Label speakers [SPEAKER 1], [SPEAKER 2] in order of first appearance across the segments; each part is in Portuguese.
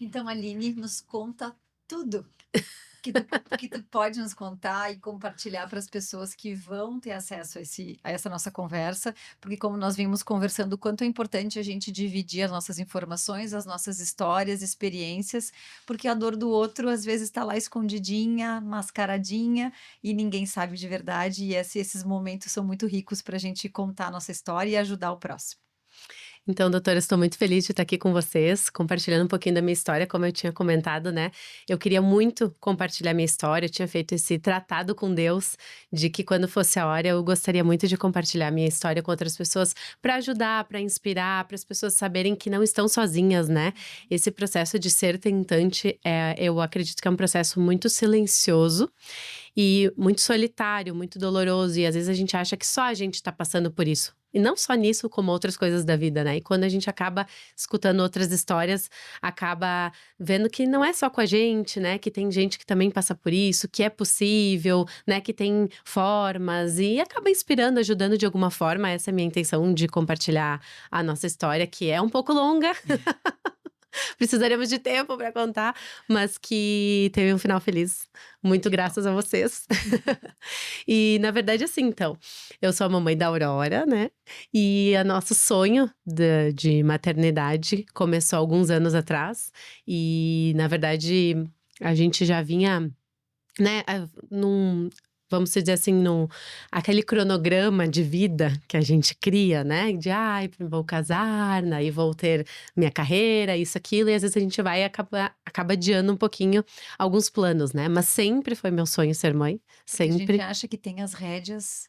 [SPEAKER 1] Então, Aline, nos conta tudo que tu pode nos contar e compartilhar para as pessoas que vão ter acesso a essa nossa conversa, porque como nós vimos conversando, o quanto é importante a gente dividir as nossas informações, as nossas histórias, experiências, porque a dor do outro às vezes está lá escondidinha, mascaradinha, e ninguém sabe de verdade, e esses momentos são muito ricos para a gente contar a nossa história e ajudar o próximo.
[SPEAKER 2] Então, doutora, estou muito feliz de estar aqui com vocês, compartilhando um pouquinho da minha história, como eu tinha comentado, né? Eu queria muito compartilhar minha história, eu tinha feito esse tratado com Deus de que quando fosse a hora eu gostaria muito de compartilhar minha história com outras pessoas para ajudar, para inspirar, para as pessoas saberem que não estão sozinhas, né? Esse processo de ser tentante, eu acredito que é um processo muito silencioso e muito solitário, muito doloroso, e às vezes a gente acha que só a gente está passando por isso. E não só nisso, como outras coisas da vida, né? E quando a gente acaba escutando outras histórias, acaba vendo que não é só com a gente, né? Que tem gente que também passa por isso, que é possível, né? Que tem formas e acaba inspirando, ajudando de alguma forma. Essa é a minha intenção de compartilhar a nossa história, que é um pouco longa. Precisaríamos de tempo para contar, mas que teve um final feliz, muito
[SPEAKER 1] Que bom.
[SPEAKER 2] graças a vocês. E na verdade, assim, então, eu sou a mamãe da Aurora, né? E o nosso sonho de maternidade começou alguns anos atrás. E na verdade, a gente já vinha, né, vamos dizer assim, aquele cronograma de vida que a gente cria, né? De, ai, vou casar, aí vou ter minha carreira, isso, aquilo, e às vezes a gente vai e acaba adiando um pouquinho alguns planos, né? Mas sempre foi meu sonho ser mãe,
[SPEAKER 1] Porque a gente
[SPEAKER 2] sempre.
[SPEAKER 1] acha que tem as rédeas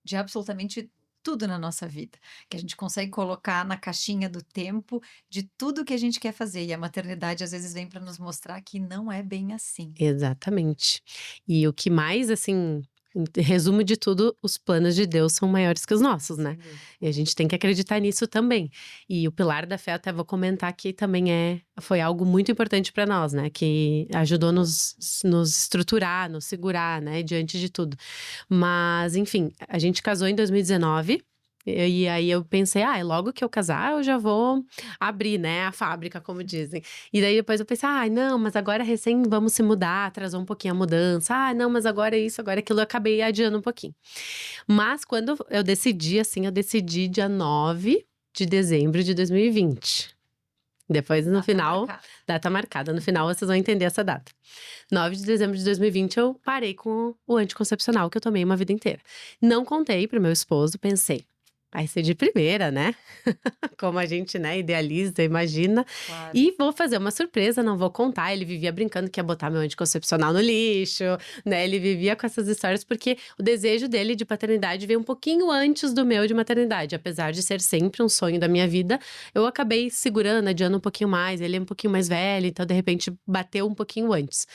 [SPEAKER 1] de absolutamente tudo na nossa vida, que a gente consegue colocar na caixinha do tempo de tudo que a gente quer fazer, e a maternidade às vezes vem para nos mostrar que não é bem assim.
[SPEAKER 2] Exatamente. E o que mais, assim, em resumo de tudo, os planos de Deus são maiores que os nossos, né.
[SPEAKER 1] Sem dúvida.
[SPEAKER 2] E a gente tem que acreditar nisso também. E o pilar da fé, até vou comentar que também foi algo muito importante para nós, né, que ajudou nos estruturar, nos segurar, né, diante de tudo. Mas, enfim, a gente casou em 2019, e aí eu pensei: "Ai, logo que eu casar eu já vou abrir, né, a fábrica", como dizem. E daí depois eu pensei: "Ai, não, mas agora recém vamos se mudar", atrasou um pouquinho a mudança. "Ah, não, mas agora é isso, agora é aquilo", eu acabei adiando um pouquinho. Mas quando eu decidi, assim, eu decidi dia 9 de dezembro de 2020. Depois no
[SPEAKER 1] Data
[SPEAKER 2] final,
[SPEAKER 1] marcada.
[SPEAKER 2] data marcada, no final vocês vão entender essa data. 9 de dezembro de 2020 eu parei com o anticoncepcional que eu tomei uma vida inteira. Não contei para o meu esposo, pensei: "Vai ser de primeira, né". Como a gente, né, idealiza, imagina.
[SPEAKER 1] Claro.
[SPEAKER 2] E vou fazer uma surpresa, não vou contar. Ele vivia brincando que ia botar meu anticoncepcional no lixo, né? Ele vivia com essas histórias, porque o desejo dele de paternidade veio um pouquinho antes do meu de maternidade. Apesar de ser sempre um sonho da minha vida, eu acabei segurando, adiando um pouquinho mais. Ele é um pouquinho mais velho, então de repente bateu um pouquinho antes.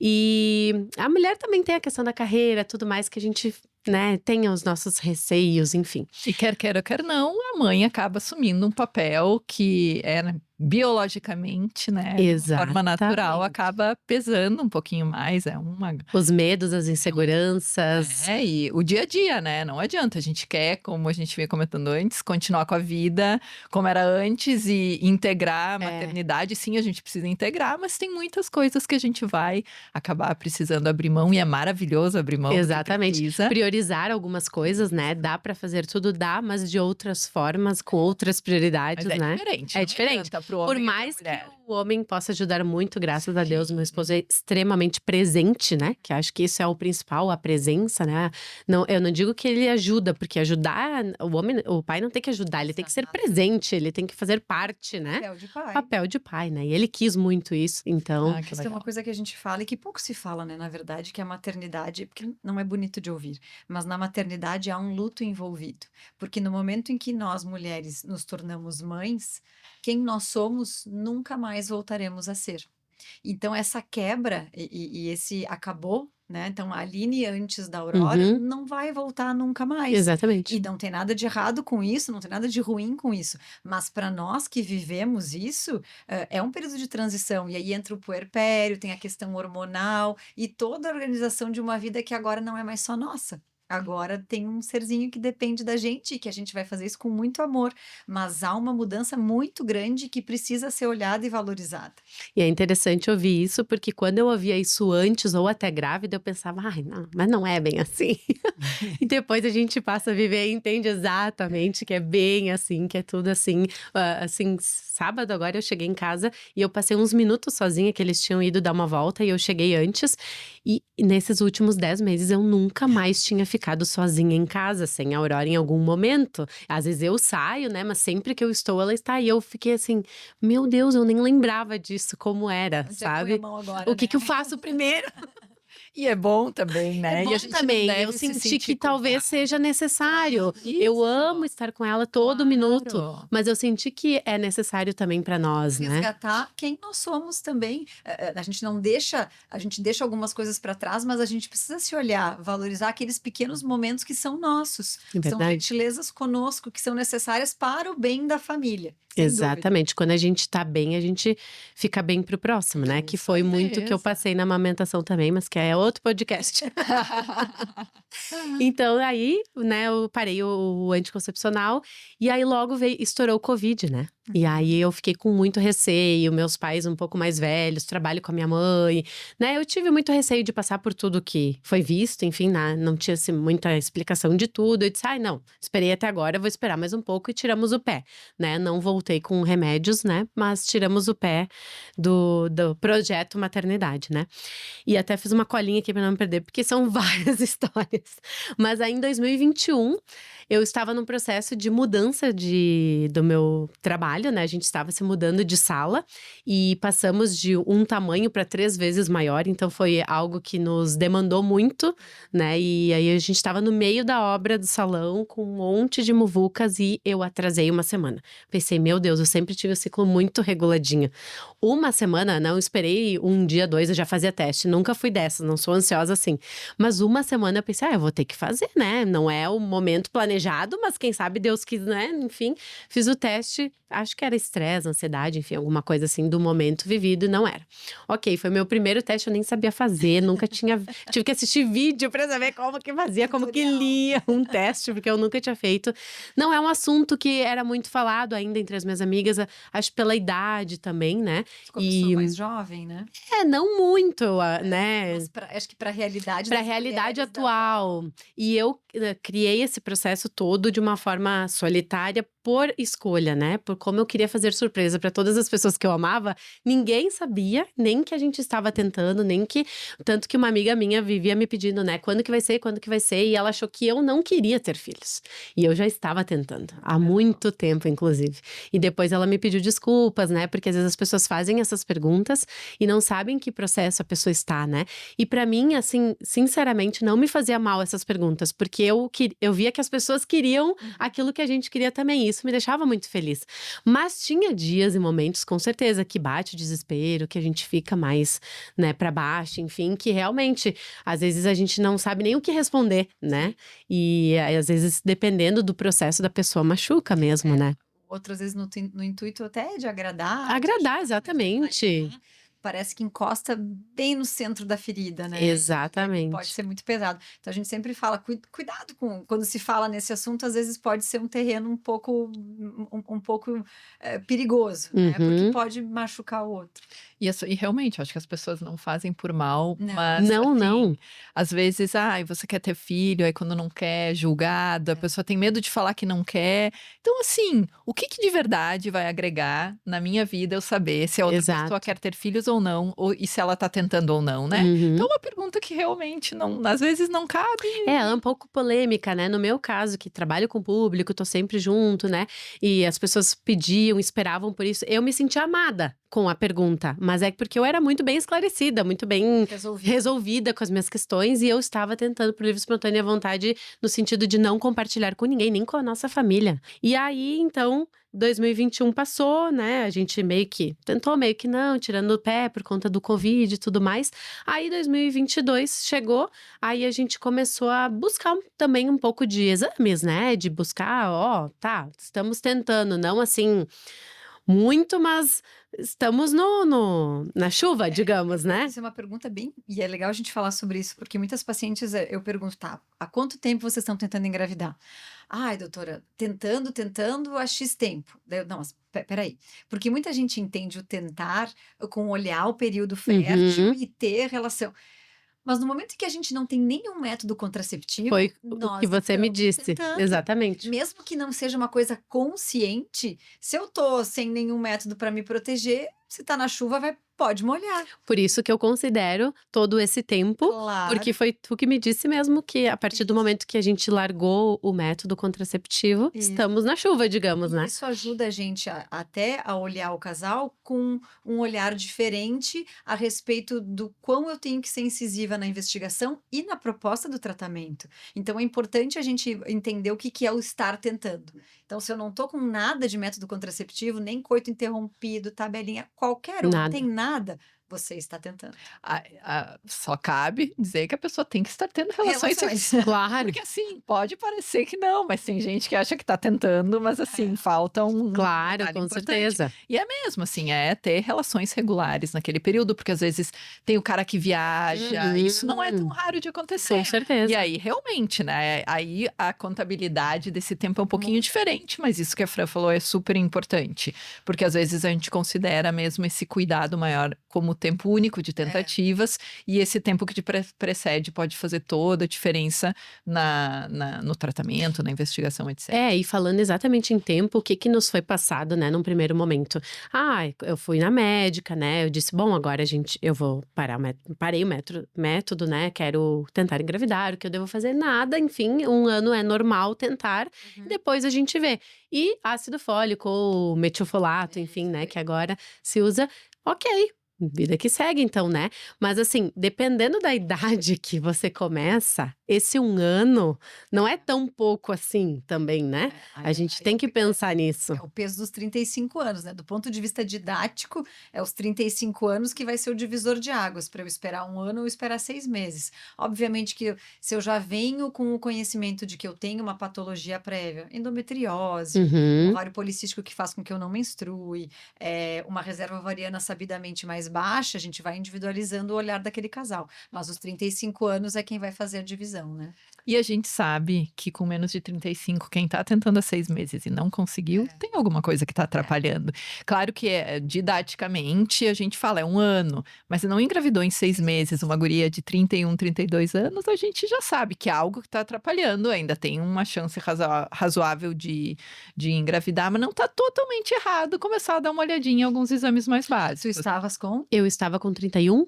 [SPEAKER 2] E a mulher também tem a questão da carreira, tudo mais que a gente, né, tem os nossos receios, enfim.
[SPEAKER 3] E quer queira, quer não, a mãe acaba assumindo um papel que é, né, biologicamente, né, de uma forma natural,
[SPEAKER 2] Exatamente.
[SPEAKER 3] acaba pesando um pouquinho mais, é uma
[SPEAKER 2] Os medos, as inseguranças.
[SPEAKER 3] e o dia a dia, né, não adianta, a gente quer, como a gente vinha comentando antes, continuar com a vida como era antes e integrar a
[SPEAKER 2] É,
[SPEAKER 3] maternidade, sim, a gente precisa integrar, mas tem muitas coisas que a gente vai acabar precisando abrir mão e é maravilhoso abrir mão do que
[SPEAKER 2] exatamente.
[SPEAKER 3] precisa.
[SPEAKER 2] Priorizar algumas coisas, né, dá pra fazer tudo, dá, mas de outras formas, com outras
[SPEAKER 3] Mas
[SPEAKER 2] prioridades,
[SPEAKER 3] é
[SPEAKER 2] né.
[SPEAKER 3] diferente,
[SPEAKER 2] É
[SPEAKER 3] não
[SPEAKER 2] diferente.
[SPEAKER 3] adianta para o
[SPEAKER 2] Por
[SPEAKER 3] homem e para a
[SPEAKER 2] mais que
[SPEAKER 3] mulher.
[SPEAKER 2] o homem possa ajudar muito, graças a Deus, meu
[SPEAKER 3] Sim.
[SPEAKER 2] esposo é extremamente presente, né, que acho que isso é o principal, a presença, né. Não, eu não digo que ele ajuda, porque ajudar o pai não tem que ajudar, ele tem que ser
[SPEAKER 1] Exato.
[SPEAKER 2] presente, ele tem que fazer parte, né.
[SPEAKER 1] Papel de pai.
[SPEAKER 2] Papel de pai, né, e ele quis muito isso, então
[SPEAKER 3] Ah, que
[SPEAKER 1] Isso é uma
[SPEAKER 3] legal.
[SPEAKER 1] coisa que a gente fala e que pouco se fala, né, na verdade, que a maternidade, porque não é bonito de ouvir, mas na maternidade há um luto envolvido. Porque no momento em que nós, mulheres, nos tornamos mães, quem nós somos nunca mais voltaremos a ser. Então essa quebra e esse acabou, né, então a Aline antes da Aurora
[SPEAKER 2] uhum,
[SPEAKER 1] não vai voltar nunca mais. E
[SPEAKER 2] exatamente.
[SPEAKER 1] não tem nada de errado com isso, não tem nada de ruim com isso, mas para nós que vivemos isso, é um período de transição, e aí entra o puerpério, tem a questão hormonal e toda a organização de uma vida que agora não é mais só nossa. Agora tem um serzinho que depende da gente e que a gente vai fazer isso com muito amor, mas há uma mudança muito grande que precisa ser olhada e valorizada.
[SPEAKER 2] E é interessante ouvir isso, porque quando eu ouvia isso antes ou até grávida, eu pensava: "Ai, não, mas não é bem assim". E depois a gente passa a viver e entende exatamente que é bem assim, que é tudo assim. Assim, sábado agora eu cheguei em casa e eu passei uns minutos sozinha, que eles tinham ido dar uma volta e eu cheguei antes. E nesses últimos 10 meses eu nunca mais tinha ficado sozinha em casa, sem a Aurora em algum momento. Às vezes eu saio, né, mas sempre que eu estou, ela está. E eu fiquei assim: "Meu Deus, eu nem lembrava disso, como era",
[SPEAKER 1] Onde é que põe a
[SPEAKER 2] sabe.
[SPEAKER 1] mão agora,
[SPEAKER 2] O que
[SPEAKER 1] né?
[SPEAKER 2] que eu faço primeiro?
[SPEAKER 3] E é bom também, né?
[SPEAKER 2] Bom
[SPEAKER 3] E a gente não
[SPEAKER 2] também, eu
[SPEAKER 3] deve se
[SPEAKER 2] senti
[SPEAKER 3] sentir
[SPEAKER 2] que talvez
[SPEAKER 3] culpada.
[SPEAKER 2] seja necessário. Eu
[SPEAKER 3] Isso,
[SPEAKER 2] amo estar com ela todo minuto,
[SPEAKER 3] claro.
[SPEAKER 2] mas eu senti que é necessário também pra nós, né.
[SPEAKER 1] Resgatar quem nós somos também. A gente não deixa, a gente deixa algumas coisas para trás, mas a gente precisa se olhar, valorizar aqueles pequenos momentos que são nossos,
[SPEAKER 2] É
[SPEAKER 1] são
[SPEAKER 2] verdade.
[SPEAKER 1] gentilezas conosco, que são necessárias para o bem da família, sem dúvida.
[SPEAKER 2] Exatamente, quando a gente tá bem, a gente fica bem para o próximo, né, que
[SPEAKER 3] Isso
[SPEAKER 2] foi muito que eu
[SPEAKER 3] mesmo.
[SPEAKER 2] passei na amamentação também, mas que é outro podcast. Então aí, né, eu parei o anticoncepcional, e aí logo estourou o Covid, né. E aí eu fiquei com muito receio, meus pais um pouco mais velhos, trabalho com a minha mãe, né, eu tive muito receio de passar por tudo que foi visto, enfim, não tinha, assim, muita explicação de tudo, eu disse: "Ai não, esperei até agora, vou esperar mais um pouco", e tiramos o pé, né, não voltei com remédios, né, mas tiramos o pé do projeto maternidade, né. E até fiz uma colinha aqui pra não me perder, porque são várias histórias. Mas aí em 2021, eu estava num processo de mudança do meu trabalho, né, a gente estava se mudando de sala, e passamos de um tamanho para 3 vezes maior, então foi algo que nos demandou muito, né, e aí a gente estava no meio da obra do salão, com um monte de muvucas e eu atrasei uma semana. Pensei: "Meu Deus, eu sempre tive o ciclo muito reguladinho". Uma semana, não esperei 1 dia, 2, eu já fazia teste, nunca fui dessas, não sou ansiosa assim. Mas uma semana eu pensei: "Ah, eu vou ter que fazer, né, não é o momento planejado, mas quem sabe Deus quis, né", enfim, fiz o teste, acho que era estresse, ansiedade, enfim, alguma coisa assim do momento vivido e não era. Ok, foi meu primeiro teste, eu nem sabia fazer, nunca tinha tive que assistir vídeo pra saber como que fazia, como que
[SPEAKER 1] Tutorial.
[SPEAKER 2] lia um teste, porque eu nunca tinha feito. Não é um assunto que era muito falado ainda entre as minhas amigas, acho pela idade também, né.
[SPEAKER 1] Você começou
[SPEAKER 2] E
[SPEAKER 1] mais jovem, né?
[SPEAKER 2] não muito, né,
[SPEAKER 1] Mas acho que para a realidade
[SPEAKER 2] para a
[SPEAKER 1] das
[SPEAKER 2] realidade
[SPEAKER 1] mulheres da atual.
[SPEAKER 2] atual. E eu, criei esse processo todo de uma forma solitária por escolha, né, por como eu queria fazer surpresa para todas as pessoas que eu amava, ninguém sabia, nem que a gente estava tentando, nem que tanto que uma amiga minha vivia me pedindo, né: "Quando que vai ser? Quando que vai ser?", e ela achou que eu não queria ter filhos. E eu já estava tentando, há muito tempo inclusive. E depois ela me pediu desculpas, né, porque às vezes as pessoas fazem essas perguntas e não sabem em que processo a pessoa está, né. E pra mim, assim, sinceramente, não me fazia mal essas perguntas, porque eu via que as pessoas queriam aquilo que a gente queria também, e isso me deixava muito feliz. Mas tinha dias e momentos, com certeza, que bate o desespero, que a gente fica mais, né, pra baixo, enfim, que realmente, às vezes a gente não sabe nem o que responder, né. E aí, às vezes, dependendo do processo da pessoa, machuca mesmo, né.
[SPEAKER 1] Outras vezes no intuito até de agradar, de
[SPEAKER 2] Agradar,
[SPEAKER 1] ajudar, de
[SPEAKER 2] exatamente.
[SPEAKER 1] alinhar, parece que encosta bem no centro da ferida, né, e aí pode
[SPEAKER 2] Exatamente.
[SPEAKER 1] ser muito pesado. Então a gente sempre fala: Cuidado com quando se fala nesse assunto, às vezes pode ser um terreno um pouco, perigoso, né, porque
[SPEAKER 2] Uhum.
[SPEAKER 1] pode machucar o outro".
[SPEAKER 3] E realmente, eu acho que as pessoas não fazem por mal,
[SPEAKER 1] Não.
[SPEAKER 3] mas
[SPEAKER 2] Não,
[SPEAKER 3] assim,
[SPEAKER 2] não.
[SPEAKER 3] às vezes, ai, você quer ter filho, aí quando não quer, é julgado, a pessoa tem medo de falar que não quer. Então, assim, o que que de verdade vai agregar na minha vida eu saber se a outra pessoa
[SPEAKER 2] Exato.
[SPEAKER 3] quer ter filhos ou não, e se ela tá tentando ou não, né? Então,
[SPEAKER 2] Uhum.
[SPEAKER 3] é uma pergunta que realmente não, às vezes não cabe.
[SPEAKER 2] É um pouco polêmica, né, no meu caso que trabalho com o público, tô sempre junto, né, e as pessoas pediam, esperavam por isso, eu me senti amada com a pergunta, mas é porque eu era muito bem esclarecida, muito bem
[SPEAKER 1] Resolvido.
[SPEAKER 2] resolvida com as minhas questões e eu estava tentando por livre e espontânea vontade, no sentido de não compartilhar com ninguém, nem com a nossa família. E aí, então, 2021 passou, né, a gente meio que tentou, meio que não, tirando o pé por conta do Covid e tudo mais. Aí 2022 chegou, aí a gente começou a buscar também um pouco de exames, né, de buscar, ó, tá, estamos tentando, não assim, muito, mas estamos na chuva, digamos, né?
[SPEAKER 1] Isso é uma pergunta bem. E é legal a gente falar sobre isso, porque muitas pacientes eu pergunto, tá, há quanto tempo vocês estão tentando engravidar? Ai, doutora, tentando há X tempo. Não, mas peraí. Porque muita gente entende o tentar com olhar o período fértil
[SPEAKER 2] Uhum.
[SPEAKER 1] e ter relação. Mas no momento em que a gente não tem nenhum método contraceptivo,
[SPEAKER 2] Foi o que
[SPEAKER 1] nós
[SPEAKER 2] você me
[SPEAKER 1] estamos
[SPEAKER 2] disse.
[SPEAKER 1] tentando.
[SPEAKER 2] Exatamente.
[SPEAKER 1] Mesmo que não seja uma coisa consciente, se eu tô sem nenhum método para me proteger, se tá na chuva, pode molhar.
[SPEAKER 2] Por isso que eu considero todo esse tempo, porque
[SPEAKER 1] Claro.
[SPEAKER 2] foi tu que me disse mesmo que a partir do
[SPEAKER 1] Isso.
[SPEAKER 2] momento que a gente largou o método contraceptivo,
[SPEAKER 1] Isso.
[SPEAKER 2] estamos na chuva, digamos,
[SPEAKER 1] E
[SPEAKER 2] né?
[SPEAKER 1] isso ajuda a gente até a olhar o casal com um olhar diferente a respeito do quão eu tenho que ser incisiva na investigação e na proposta do tratamento. Então é importante a gente entender o que é o estar tentando. Então, se eu não tô com nada de método contraceptivo, nem coito interrompido, tabelinha, qualquer um, não
[SPEAKER 2] Nada.
[SPEAKER 1] tem nada, você está tentando.
[SPEAKER 3] Só cabe dizer que a pessoa tem que estar tendo relações sexuais.
[SPEAKER 2] Claro,
[SPEAKER 3] Porque assim, pode parecer que não, mas tem gente que acha que tá tentando, mas assim, falta um
[SPEAKER 2] claro,
[SPEAKER 3] detalhe
[SPEAKER 2] com
[SPEAKER 3] importante.
[SPEAKER 2] certeza.
[SPEAKER 3] E é mesmo, assim, é ter relações regulares naquele período, porque às vezes tem o cara que viaja, isso não é tão raro de acontecer.
[SPEAKER 2] Com certeza.
[SPEAKER 3] E aí, realmente, né? Aí a contabilidade desse tempo é um pouquinho diferente, mas isso que a Fran falou é super importante. Porque às vezes a gente considera mesmo esse cuidado maior como tempo único de tentativas, e esse tempo que te precede pode fazer toda a diferença no tratamento, na investigação, etc.
[SPEAKER 2] E falando exatamente em tempo, o que nos foi passado, né, num primeiro momento? Eu fui na médica, né, eu disse, bom, agora eu vou parar parei o método, né, quero tentar engravidar, o que eu devo fazer? Nada, enfim, 1 ano é normal tentar, depois a gente vê. E ácido fólico, metilfolato, enfim, né, que agora se usa, ok. Vida que segue, então, né? Mas assim, dependendo da idade que você começa, esse 1 ano não é tão pouco assim também, né? A gente tem que pensar nisso.
[SPEAKER 1] É o peso dos 35 anos, né? Do ponto de vista didático, é os 35 anos que vai ser o divisor de águas, para eu esperar 1 ano ou esperar 6 meses. Obviamente que se eu já venho com o conhecimento de que eu tenho uma patologia prévia, endometriose,
[SPEAKER 2] Uhum.
[SPEAKER 1] ovário policístico que faz com que eu não menstrue, uma reserva ovariana sabidamente mais baixa, a gente vai individualizando o olhar daquele casal. Mas os 35 anos é quem vai fazer a divisão, né?
[SPEAKER 3] E a gente sabe que com menos de 35, quem tá tentando há 6 meses e não conseguiu, tem alguma coisa que tá atrapalhando. Claro que didaticamente a gente fala, é 1 ano, mas se não engravidou em 6 meses uma guria de 31, 32 anos, a gente já sabe que é algo que tá atrapalhando, ainda tem uma chance razoável de engravidar, mas não tá totalmente errado começar a dar uma olhadinha em alguns exames mais
[SPEAKER 1] Tu
[SPEAKER 3] básicos.
[SPEAKER 1] estavas com?
[SPEAKER 2] Eu estava com 31.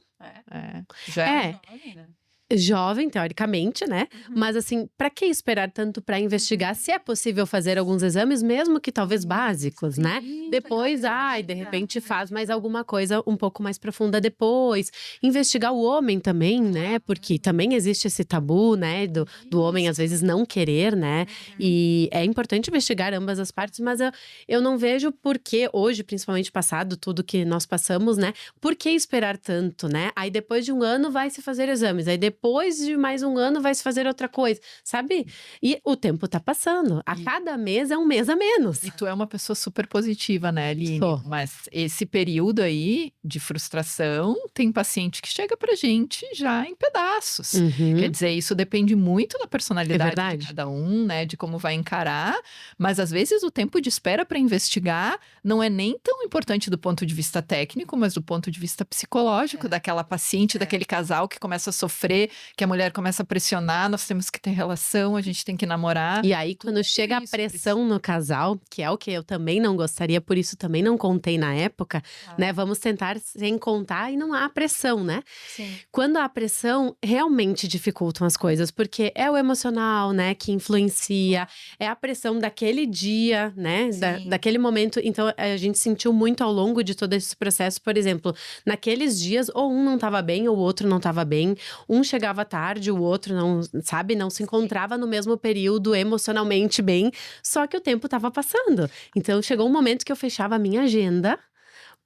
[SPEAKER 3] Já
[SPEAKER 1] Jovem, né?
[SPEAKER 2] Jovem, teoricamente, né? Mas assim, pra que esperar tanto pra investigar se é possível fazer alguns exames, mesmo que talvez básicos, né? Depois, de repente faz mais alguma coisa um pouco mais profunda depois. Investigar o homem também, né? Porque também existe esse tabu, né? Do homem às vezes não querer, né? E é importante investigar ambas as partes, mas eu não vejo por que hoje, principalmente passado tudo que nós passamos, né? Por que esperar tanto, né? Aí depois de 1 ano vai se fazer exames, aí depois de mais 1 ano vai se fazer outra coisa, sabe? E o tempo tá passando, a cada mês é um mês a menos.
[SPEAKER 3] E tu é uma pessoa super positiva, né, Aline?
[SPEAKER 2] Sou.
[SPEAKER 3] Mas esse período aí de frustração, tem paciente que chega pra gente já em pedaços.
[SPEAKER 2] Uhum.
[SPEAKER 3] Quer dizer, isso depende muito da
[SPEAKER 2] É
[SPEAKER 3] personalidade
[SPEAKER 2] verdade.
[SPEAKER 3] de cada um, né, de como vai encarar, mas às vezes o tempo de espera para investigar não é nem tão importante do ponto de vista técnico, mas do ponto de vista psicológico daquela paciente, daquele casal que começa a sofrer, que a mulher começa a pressionar, nós temos que ter relação, a gente tem que namorar.
[SPEAKER 2] E aí, quando chega a
[SPEAKER 3] isso
[SPEAKER 2] pressão no casal, que é o que eu também não gostaria, por isso também não contei na época, né? Vamos tentar sem contar e não há pressão, né?
[SPEAKER 1] Sim.
[SPEAKER 2] Quando há pressão, realmente dificultam as coisas, porque é o emocional, né, que influencia, é a pressão daquele dia, né,
[SPEAKER 1] Sim.
[SPEAKER 2] daquele momento. Então, a gente sentiu muito ao longo de todo esse processo, por exemplo, naqueles dias, ou um não estava bem, ou o outro não estava bem, um chegava tarde, o outro não, sabe, não se encontrava no mesmo período emocionalmente bem, só que o tempo estava passando. Então, chegou um momento que eu fechava a minha agenda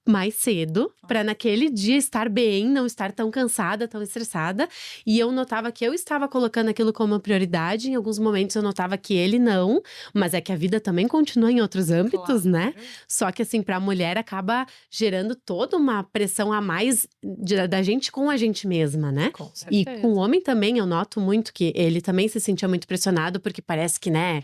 [SPEAKER 2] mais cedo, para naquele dia estar bem, não estar tão cansada, tão estressada. E eu notava que eu estava colocando aquilo como prioridade. Em alguns momentos eu notava que ele não, mas é que a vida também continua em outros âmbitos, né?
[SPEAKER 1] Claro.
[SPEAKER 2] Só que assim, para a mulher acaba gerando toda uma pressão a mais da gente com a gente mesma, né?
[SPEAKER 3] Com
[SPEAKER 2] E
[SPEAKER 3] certeza.
[SPEAKER 2] com o homem também eu noto muito que ele também se sentia muito pressionado, porque parece que, né,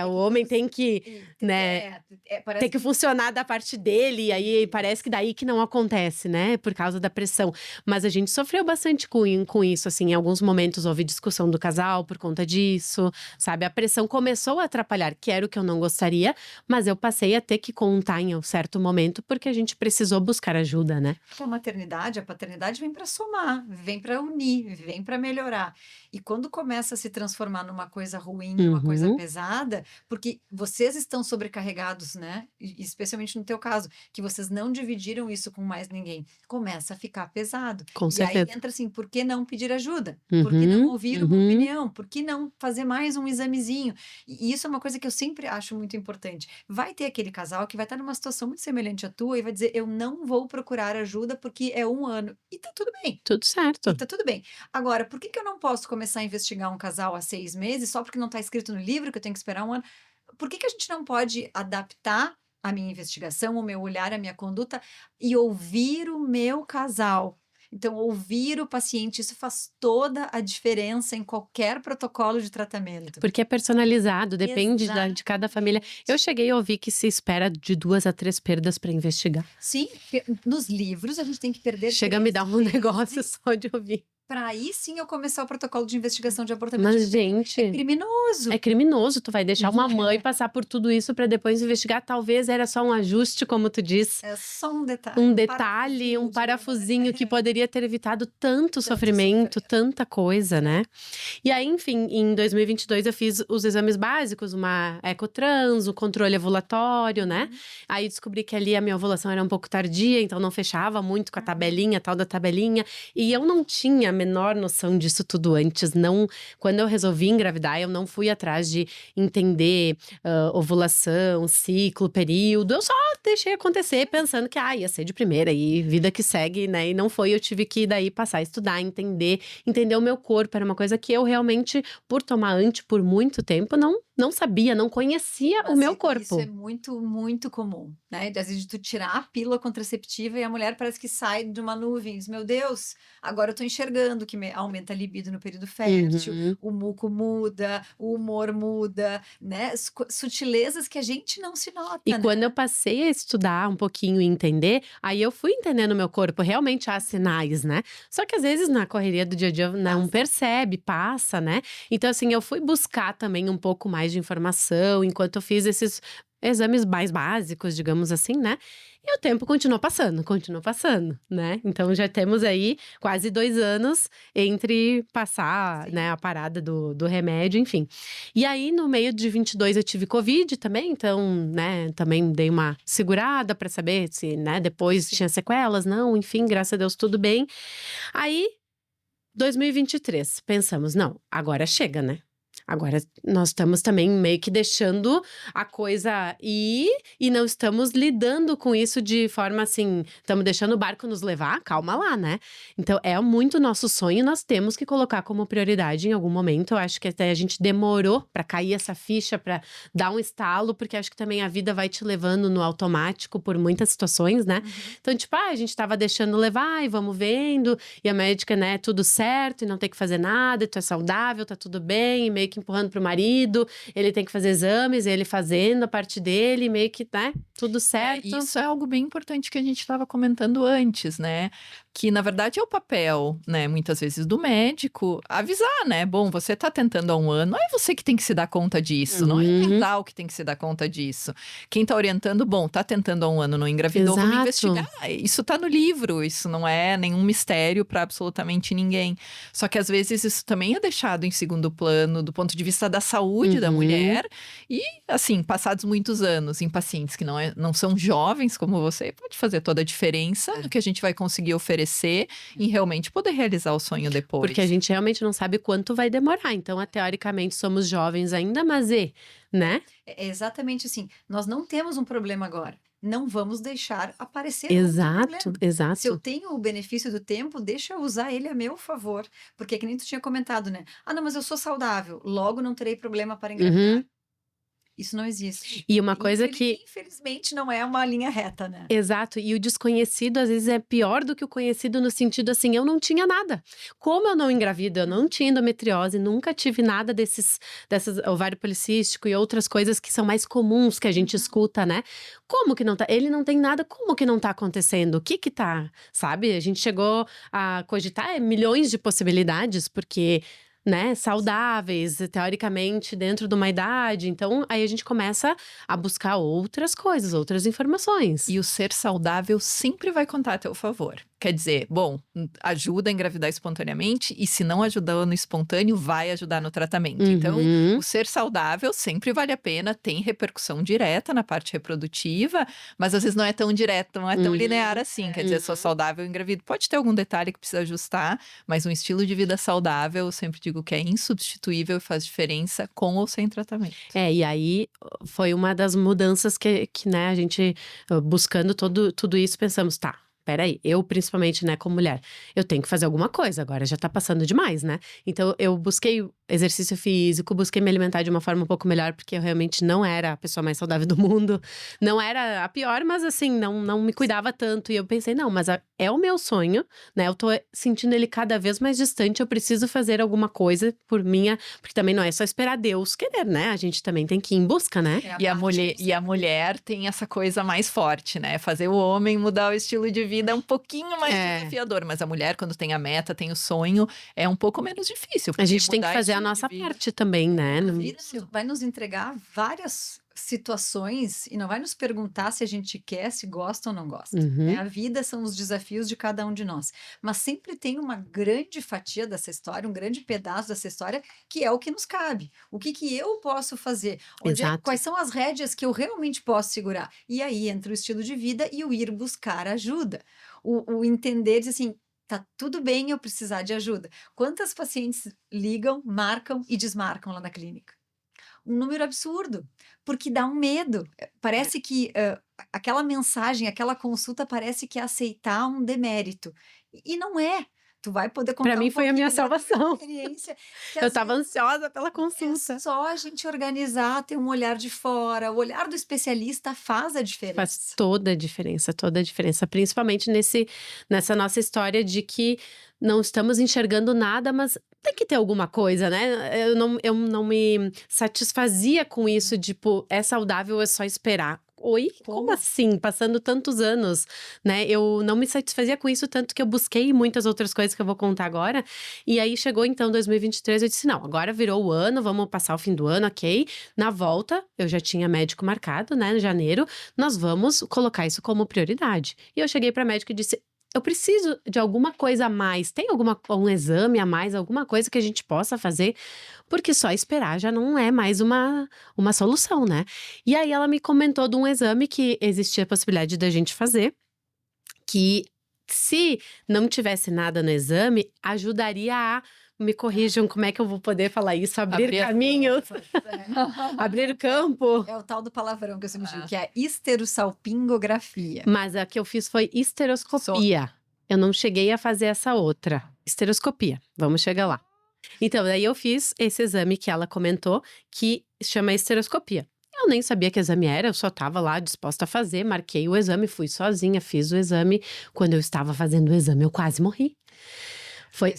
[SPEAKER 2] o homem tem que, né,
[SPEAKER 1] Parece
[SPEAKER 2] tem que funcionar da parte dele, e aí parece que daí que não acontece, né? Por causa da pressão. Mas a gente sofreu bastante com isso, assim. Em alguns momentos houve discussão do casal por conta disso, sabe? A pressão começou a atrapalhar, que era o que eu não gostaria, mas eu passei a ter que contar em um certo momento, porque a gente precisou buscar ajuda, né?
[SPEAKER 1] que a maternidade, a paternidade vem para somar, vem para unir, vem para melhorar. E quando começa a se transformar numa coisa ruim, numa coisa
[SPEAKER 2] Uhum,
[SPEAKER 1] pesada, porque vocês estão sobrecarregados, né? E especialmente no teu caso, que vocês não dividiram isso com mais ninguém, começa a ficar pesado.
[SPEAKER 2] com
[SPEAKER 1] E aí
[SPEAKER 2] certeza.
[SPEAKER 1] entra assim, por que não pedir ajuda? Por que não
[SPEAKER 2] Uhum,
[SPEAKER 1] ouvir uma
[SPEAKER 2] uhum.
[SPEAKER 1] opinião? Por que não fazer mais um examezinho? E isso é uma coisa que eu sempre acho muito importante. Vai ter aquele casal que vai estar numa situação muito semelhante à tua e vai dizer, eu não vou procurar ajuda porque é 1 ano. E tá tudo bem.
[SPEAKER 2] Tudo
[SPEAKER 1] E
[SPEAKER 2] certo.
[SPEAKER 1] tá tudo bem. Agora, por que que eu não posso começar a investigar um casal há 6 meses só porque não está escrito no livro que eu tenho que esperar 1 ano? Por que que a gente não pode adaptar a minha investigação, o meu olhar, a minha conduta e ouvir o meu casal? Então, ouvir o paciente, isso faz toda a diferença em qualquer protocolo de tratamento.
[SPEAKER 2] Porque é personalizado, depende de cada família. Eu
[SPEAKER 1] Exatamente.
[SPEAKER 2] cheguei a ouvir que se espera de 2 a 3 perdas para investigar.
[SPEAKER 1] Sim, nos livros a gente tem que perder
[SPEAKER 2] Chega a me
[SPEAKER 1] 3
[SPEAKER 2] dar um negócio
[SPEAKER 1] vezes
[SPEAKER 2] só de ouvir.
[SPEAKER 1] para aí sim eu começar o protocolo de investigação de abortamento.
[SPEAKER 2] Mas,
[SPEAKER 1] É
[SPEAKER 2] gente,
[SPEAKER 1] criminoso.
[SPEAKER 2] é criminoso. Tu vai deixar uma mãe passar por tudo isso para depois investigar. Talvez era só um ajuste, como tu diz.
[SPEAKER 1] É só um detalhe.
[SPEAKER 2] Um detalhe, um parafusinho que poderia ter evitado tanto sofrimento, tanta coisa, né? E aí, enfim, em 2022 eu fiz os exames básicos, uma ecotrans, o controle ovulatório, né? Aí descobri que ali a minha ovulação era um pouco tardia, então não fechava muito com a tabelinha, tal da tabelinha. E eu não tinha a menor noção disso tudo antes. Não, quando eu resolvi engravidar, eu não fui atrás de entender ovulação, ciclo, período. Eu só deixei acontecer pensando que ia ser de primeira e vida que segue, né? E não foi, eu tive que daí passar a estudar, entender o meu corpo. Era uma coisa que eu realmente, por tomar anti por muito tempo, não sabia, não conhecia o
[SPEAKER 1] Mas
[SPEAKER 2] meu
[SPEAKER 1] isso
[SPEAKER 2] corpo.
[SPEAKER 1] é muito, muito comum, né? Às vezes tu tirar a pílula contraceptiva e a mulher parece que sai de uma nuvem, diz, meu Deus, agora eu tô enxergando que aumenta a libido no período fértil,
[SPEAKER 2] Uhum.
[SPEAKER 1] o muco muda, o humor muda, né? Sutilezas que a gente não se nota,
[SPEAKER 2] E
[SPEAKER 1] né?
[SPEAKER 2] quando eu passei a estudar um pouquinho e entender, aí eu fui entendendo o meu corpo. Realmente há sinais, né? Só que às vezes na correria do dia a dia não percebe, passa, né? Então, assim, eu fui buscar também um pouco mais de informação enquanto eu fiz esses exames mais básicos, digamos assim, né? E o tempo continuou passando, né? Então já temos aí quase 2 anos entre passar,
[SPEAKER 1] Sim.
[SPEAKER 2] né, a parada do remédio, enfim. E aí, no meio de 22 eu tive Covid também, então, né, também dei uma segurada pra saber se, né, depois
[SPEAKER 1] Sim.
[SPEAKER 2] tinha sequelas, não, enfim, graças a Deus tudo bem. Aí, 2023, pensamos, não, agora chega, né? Agora nós estamos também meio que deixando a coisa ir e não estamos lidando com isso de forma assim, estamos deixando o barco nos levar, calma lá, né? Então é muito nosso sonho, nós temos que colocar como prioridade em algum momento. Eu acho que até a gente demorou pra cair essa ficha, pra dar um estalo, porque acho que também a vida vai te levando no automático por muitas situações, né? Então, tipo, a gente tava deixando levar e vamos vendo, e a médica, né, tudo certo, e não tem que fazer nada, e tu é saudável, tá tudo bem, e meio que empurrando pro marido, ele tem que fazer exames, ele fazendo a parte dele, meio que, né, tudo certo.
[SPEAKER 3] Isso é algo bem importante que a gente estava comentando antes, né? Que na verdade é o papel, né, muitas vezes do médico, avisar, né? Bom, você tá tentando há 1 ano, não é você que tem que se dar conta disso, não é o casal que tem que se dar conta disso. Quem tá orientando, bom, tá tentando há 1 ano, não engravidou, vamos
[SPEAKER 2] Exato.
[SPEAKER 3] investigar. Isso tá no livro, isso não é nenhum mistério para absolutamente ninguém. Só que às vezes isso também é deixado em segundo plano do ponto de vista da saúde da mulher e, assim, passados muitos anos em pacientes que não são jovens como você, pode fazer toda a diferença no que a gente vai conseguir oferecer em realmente poder realizar o sonho depois.
[SPEAKER 2] Porque a gente realmente não sabe quanto vai demorar. Então, teoricamente, somos jovens ainda, mas né?
[SPEAKER 1] É exatamente assim. Nós não temos um problema agora. não vamos deixar aparecer outro
[SPEAKER 2] Exato,
[SPEAKER 1] problema. Se eu
[SPEAKER 2] exato.
[SPEAKER 1] tenho o benefício do tempo, deixa eu usar ele a meu favor. Porque que nem tu tinha comentado, né? Ah, não, mas eu sou saudável, logo não terei problema para engravidar.
[SPEAKER 2] Uhum.
[SPEAKER 1] Isso não existe.
[SPEAKER 2] E uma coisa que
[SPEAKER 1] Infelizmente não é uma linha reta, né?
[SPEAKER 2] exato, e o desconhecido às vezes é pior do que o conhecido no sentido assim, eu não tinha nada. Como eu não engravido, eu não tinha endometriose, nunca tive nada dessas ovário policístico e outras coisas que são mais comuns que a gente
[SPEAKER 1] Uhum.
[SPEAKER 2] escuta, né? Como que não tá? Ele não tem nada, como que não tá acontecendo? O que que tá? Sabe? A gente chegou a cogitar milhões de possibilidades, porque né, saudáveis, teoricamente, dentro de uma idade. Então, aí a gente começa a buscar outras coisas, outras informações.
[SPEAKER 3] E o ser saudável sempre vai contar a teu favor. Quer dizer, bom, ajuda a engravidar espontaneamente e se não ajudar no espontâneo, vai ajudar no tratamento. Então,
[SPEAKER 2] Uhum.
[SPEAKER 3] o ser saudável sempre vale a pena, tem repercussão direta na parte reprodutiva, mas às vezes não é tão direto, não é tão
[SPEAKER 2] Uhum.
[SPEAKER 3] linear assim. Quer dizer, sou saudável, engravido. Pode ter algum detalhe que precisa ajustar, mas um estilo de vida saudável, eu sempre digo que é insubstituível e faz diferença com ou sem tratamento.
[SPEAKER 2] E aí foi uma das mudanças que né, a gente buscando tudo isso, pensamos, tá. Peraí, eu principalmente, né, como mulher, eu tenho que fazer alguma coisa, agora já tá passando demais, né? Então eu busquei exercício físico, busquei me alimentar de uma forma um pouco melhor, porque eu realmente não era a pessoa mais saudável do mundo, não era a pior, mas assim, não me cuidava tanto. E eu pensei, não, mas é o meu sonho, né? Eu tô sentindo ele cada vez mais distante, eu preciso fazer alguma coisa por minha, porque também não é só esperar Deus querer, né? A gente também tem que ir em busca, né?
[SPEAKER 1] É a
[SPEAKER 3] E a
[SPEAKER 1] parte
[SPEAKER 3] mulher tem essa coisa mais forte, né? Fazer o homem mudar o estilo de vida é um pouquinho mais desafiador, mas a mulher, quando tem a meta, tem o sonho, é um pouco menos difícil.
[SPEAKER 2] A gente
[SPEAKER 3] porque
[SPEAKER 2] tem que
[SPEAKER 3] mudar
[SPEAKER 2] fazer a
[SPEAKER 3] estilo de
[SPEAKER 2] nossa
[SPEAKER 3] vida-
[SPEAKER 2] parte também, né?
[SPEAKER 1] A
[SPEAKER 2] No
[SPEAKER 1] vida
[SPEAKER 2] início.
[SPEAKER 1] vai nos entregar várias situações e não vai nos perguntar se a gente quer, se gosta ou não gosta.
[SPEAKER 2] Uhum.
[SPEAKER 1] A vida são os desafios de cada um de nós. Mas sempre tem uma grande fatia dessa história, um grande pedaço dessa história, que é o que nos cabe. O que que eu posso fazer?
[SPEAKER 2] Exato.
[SPEAKER 1] Quais são as rédeas que eu realmente posso segurar? E aí entra o estilo de vida e o ir buscar ajuda. O entender, dizer assim, tá tudo bem eu precisar de ajuda. Quantas pacientes ligam, marcam e desmarcam lá na clínica? Um número absurdo, porque dá um medo. Parece que aquela mensagem, aquela consulta parece que é aceitar um demérito. E não é. Tu vai poder contar
[SPEAKER 2] Pra mim
[SPEAKER 1] um
[SPEAKER 2] foi a minha
[SPEAKER 1] pouquinho da tua
[SPEAKER 2] salvação.
[SPEAKER 1] experiência. Que
[SPEAKER 2] Eu
[SPEAKER 1] às
[SPEAKER 2] tava
[SPEAKER 1] vezes
[SPEAKER 2] ansiosa pela
[SPEAKER 1] é
[SPEAKER 2] consulta.
[SPEAKER 1] só a gente organizar, ter um olhar de fora. O olhar do especialista faz a diferença.
[SPEAKER 2] Faz toda a diferença, principalmente nessa nossa história de que não estamos enxergando nada, mas tem que ter alguma coisa, né? Eu não me satisfazia com isso, tipo, é saudável, é só esperar. Oi? Como
[SPEAKER 1] Como?
[SPEAKER 2] assim? Passando tantos anos, né? Eu não me satisfazia com isso, tanto que eu busquei muitas outras coisas que eu vou contar agora. E aí chegou então 2023, eu disse: não, agora virou o ano, vamos passar o fim do ano, ok? Na volta, eu já tinha médico marcado, né, em janeiro, nós vamos colocar isso como prioridade. E eu cheguei para médico e disse: eu preciso de alguma coisa a mais. Tem um exame a mais, alguma coisa que a gente possa fazer? Porque só esperar já não é mais uma solução, né? E aí ela me comentou de um exame que existia a possibilidade da gente fazer, que se não tivesse nada no exame, ajudaria a me corrijam como é que eu vou poder falar isso, abrir caminhos, abrir campo.
[SPEAKER 1] É o tal do palavrão que eu sempre digo, que é a esterossalpingografia.
[SPEAKER 2] Mas a que eu fiz foi esteroscopia. Eu não cheguei a fazer essa outra. Esteroscopia. Vamos chegar lá. Então, daí eu fiz esse exame que ela comentou, que chama esteroscopia. Eu nem sabia que exame era, eu só estava lá disposta a fazer, marquei o exame, fui sozinha, fiz o exame. Quando eu estava fazendo o exame, eu quase morri. Foi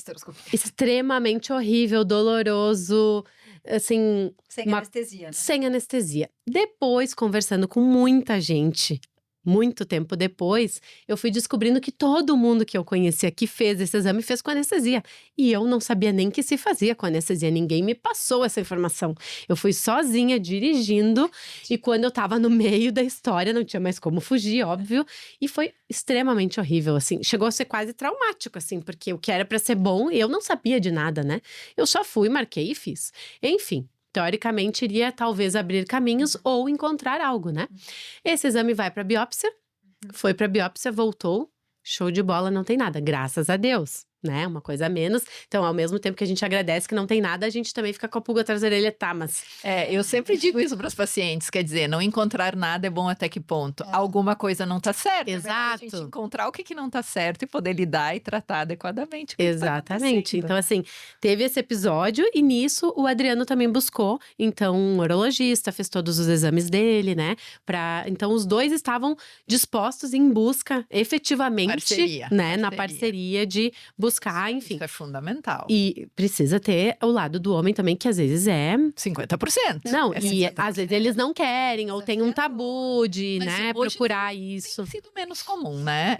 [SPEAKER 2] extremamente horrível, doloroso, assim…
[SPEAKER 1] Sem anestesia, né?
[SPEAKER 2] Sem anestesia. Depois, conversando com muita gente, muito tempo depois, eu fui descobrindo que todo mundo que eu conhecia que fez esse exame fez com anestesia. E eu não sabia nem que se fazia com anestesia, ninguém me passou essa informação. Eu fui sozinha dirigindo e quando eu tava no meio da história, não tinha mais como fugir, óbvio. E foi extremamente horrível, assim. Chegou a ser quase traumático, assim, porque o que era pra ser bom, eu não sabia de nada, né? Eu só fui, marquei e fiz. Enfim. Teoricamente, iria talvez abrir caminhos ou encontrar algo, né? Esse exame vai para biópsia, foi para biópsia, voltou, show de bola, não tem nada, graças a Deus. né? Uma coisa a menos. Então, ao mesmo tempo que a gente agradece que não tem nada, a gente também fica com a pulga atrás da orelha, tá, mas
[SPEAKER 3] Eu sempre digo isso para os pacientes, quer dizer, não encontrar nada é bom até que ponto? Alguma coisa não tá certa. É melhor a gente
[SPEAKER 2] exato.
[SPEAKER 3] encontrar o que não tá certo e poder lidar e tratar adequadamente o que tá
[SPEAKER 2] Exatamente.
[SPEAKER 3] acontecendo.
[SPEAKER 2] Então, assim, teve esse episódio e nisso o Adriano também buscou, então, um urologista, fez todos os exames dele, né? Então, os dois estavam dispostos em busca, efetivamente,
[SPEAKER 3] Parceria,
[SPEAKER 2] né? Na
[SPEAKER 3] parceria.
[SPEAKER 2] parceria de buscar, enfim.
[SPEAKER 3] Isso é fundamental.
[SPEAKER 2] E precisa ter o lado do homem também, que às vezes é.
[SPEAKER 3] 50%.
[SPEAKER 2] Não,
[SPEAKER 3] É
[SPEAKER 2] e
[SPEAKER 3] 50%.
[SPEAKER 2] às vezes eles não querem, ou tem um tabu de,
[SPEAKER 3] Mas
[SPEAKER 2] né,
[SPEAKER 3] hoje
[SPEAKER 2] procurar
[SPEAKER 3] Tem
[SPEAKER 2] isso.
[SPEAKER 3] sido menos comum, né?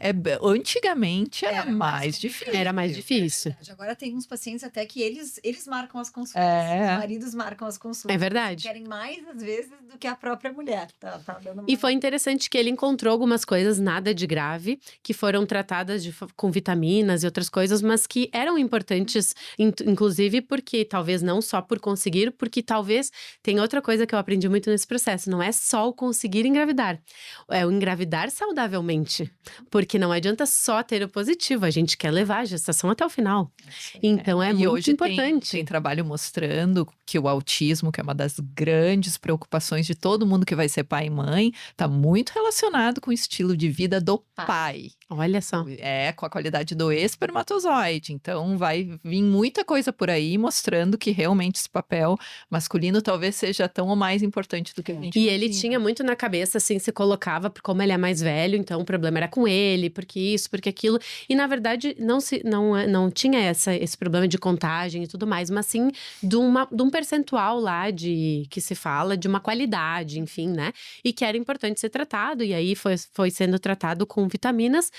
[SPEAKER 3] Antigamente era mais difícil.
[SPEAKER 2] Era mais difícil.
[SPEAKER 1] Verdade. Agora tem uns pacientes até que eles marcam as consultas.
[SPEAKER 3] É.
[SPEAKER 1] Os maridos marcam as consultas.
[SPEAKER 2] É verdade.
[SPEAKER 1] Querem mais, às vezes, do que a própria mulher. Tá dando
[SPEAKER 2] E
[SPEAKER 1] uma-
[SPEAKER 2] foi interessante que ele encontrou algumas coisas, nada de grave, que foram tratadas com vitaminas e outras coisas, mas que eram importantes, inclusive porque talvez não só por conseguir, porque talvez tem outra coisa que eu aprendi muito nesse processo, não é só o conseguir engravidar, é o engravidar saudavelmente, porque não adianta só ter o positivo, a gente quer levar a gestação até o final. Então é
[SPEAKER 3] E
[SPEAKER 2] muito
[SPEAKER 3] hoje
[SPEAKER 2] importante.
[SPEAKER 3] tem trabalho mostrando que o autismo, que é uma das grandes preocupações de todo mundo que vai ser pai e mãe, está muito relacionado com o estilo de vida do pai.
[SPEAKER 2] Olha só.
[SPEAKER 3] Com a qualidade do espermatozoide. Então vai vir muita coisa por aí mostrando que realmente esse papel masculino talvez seja tão ou mais importante do que a gente
[SPEAKER 2] E ele
[SPEAKER 3] imagina.
[SPEAKER 2] tinha muito na cabeça, assim, se colocava, como ele é mais velho, então o problema era com ele, porque isso, porque aquilo. E na verdade, não tinha esse problema de contagem e tudo mais, mas sim de um percentual lá que se fala, de uma qualidade, enfim, né? E que era importante ser tratado, e aí foi sendo tratado com vitaminas.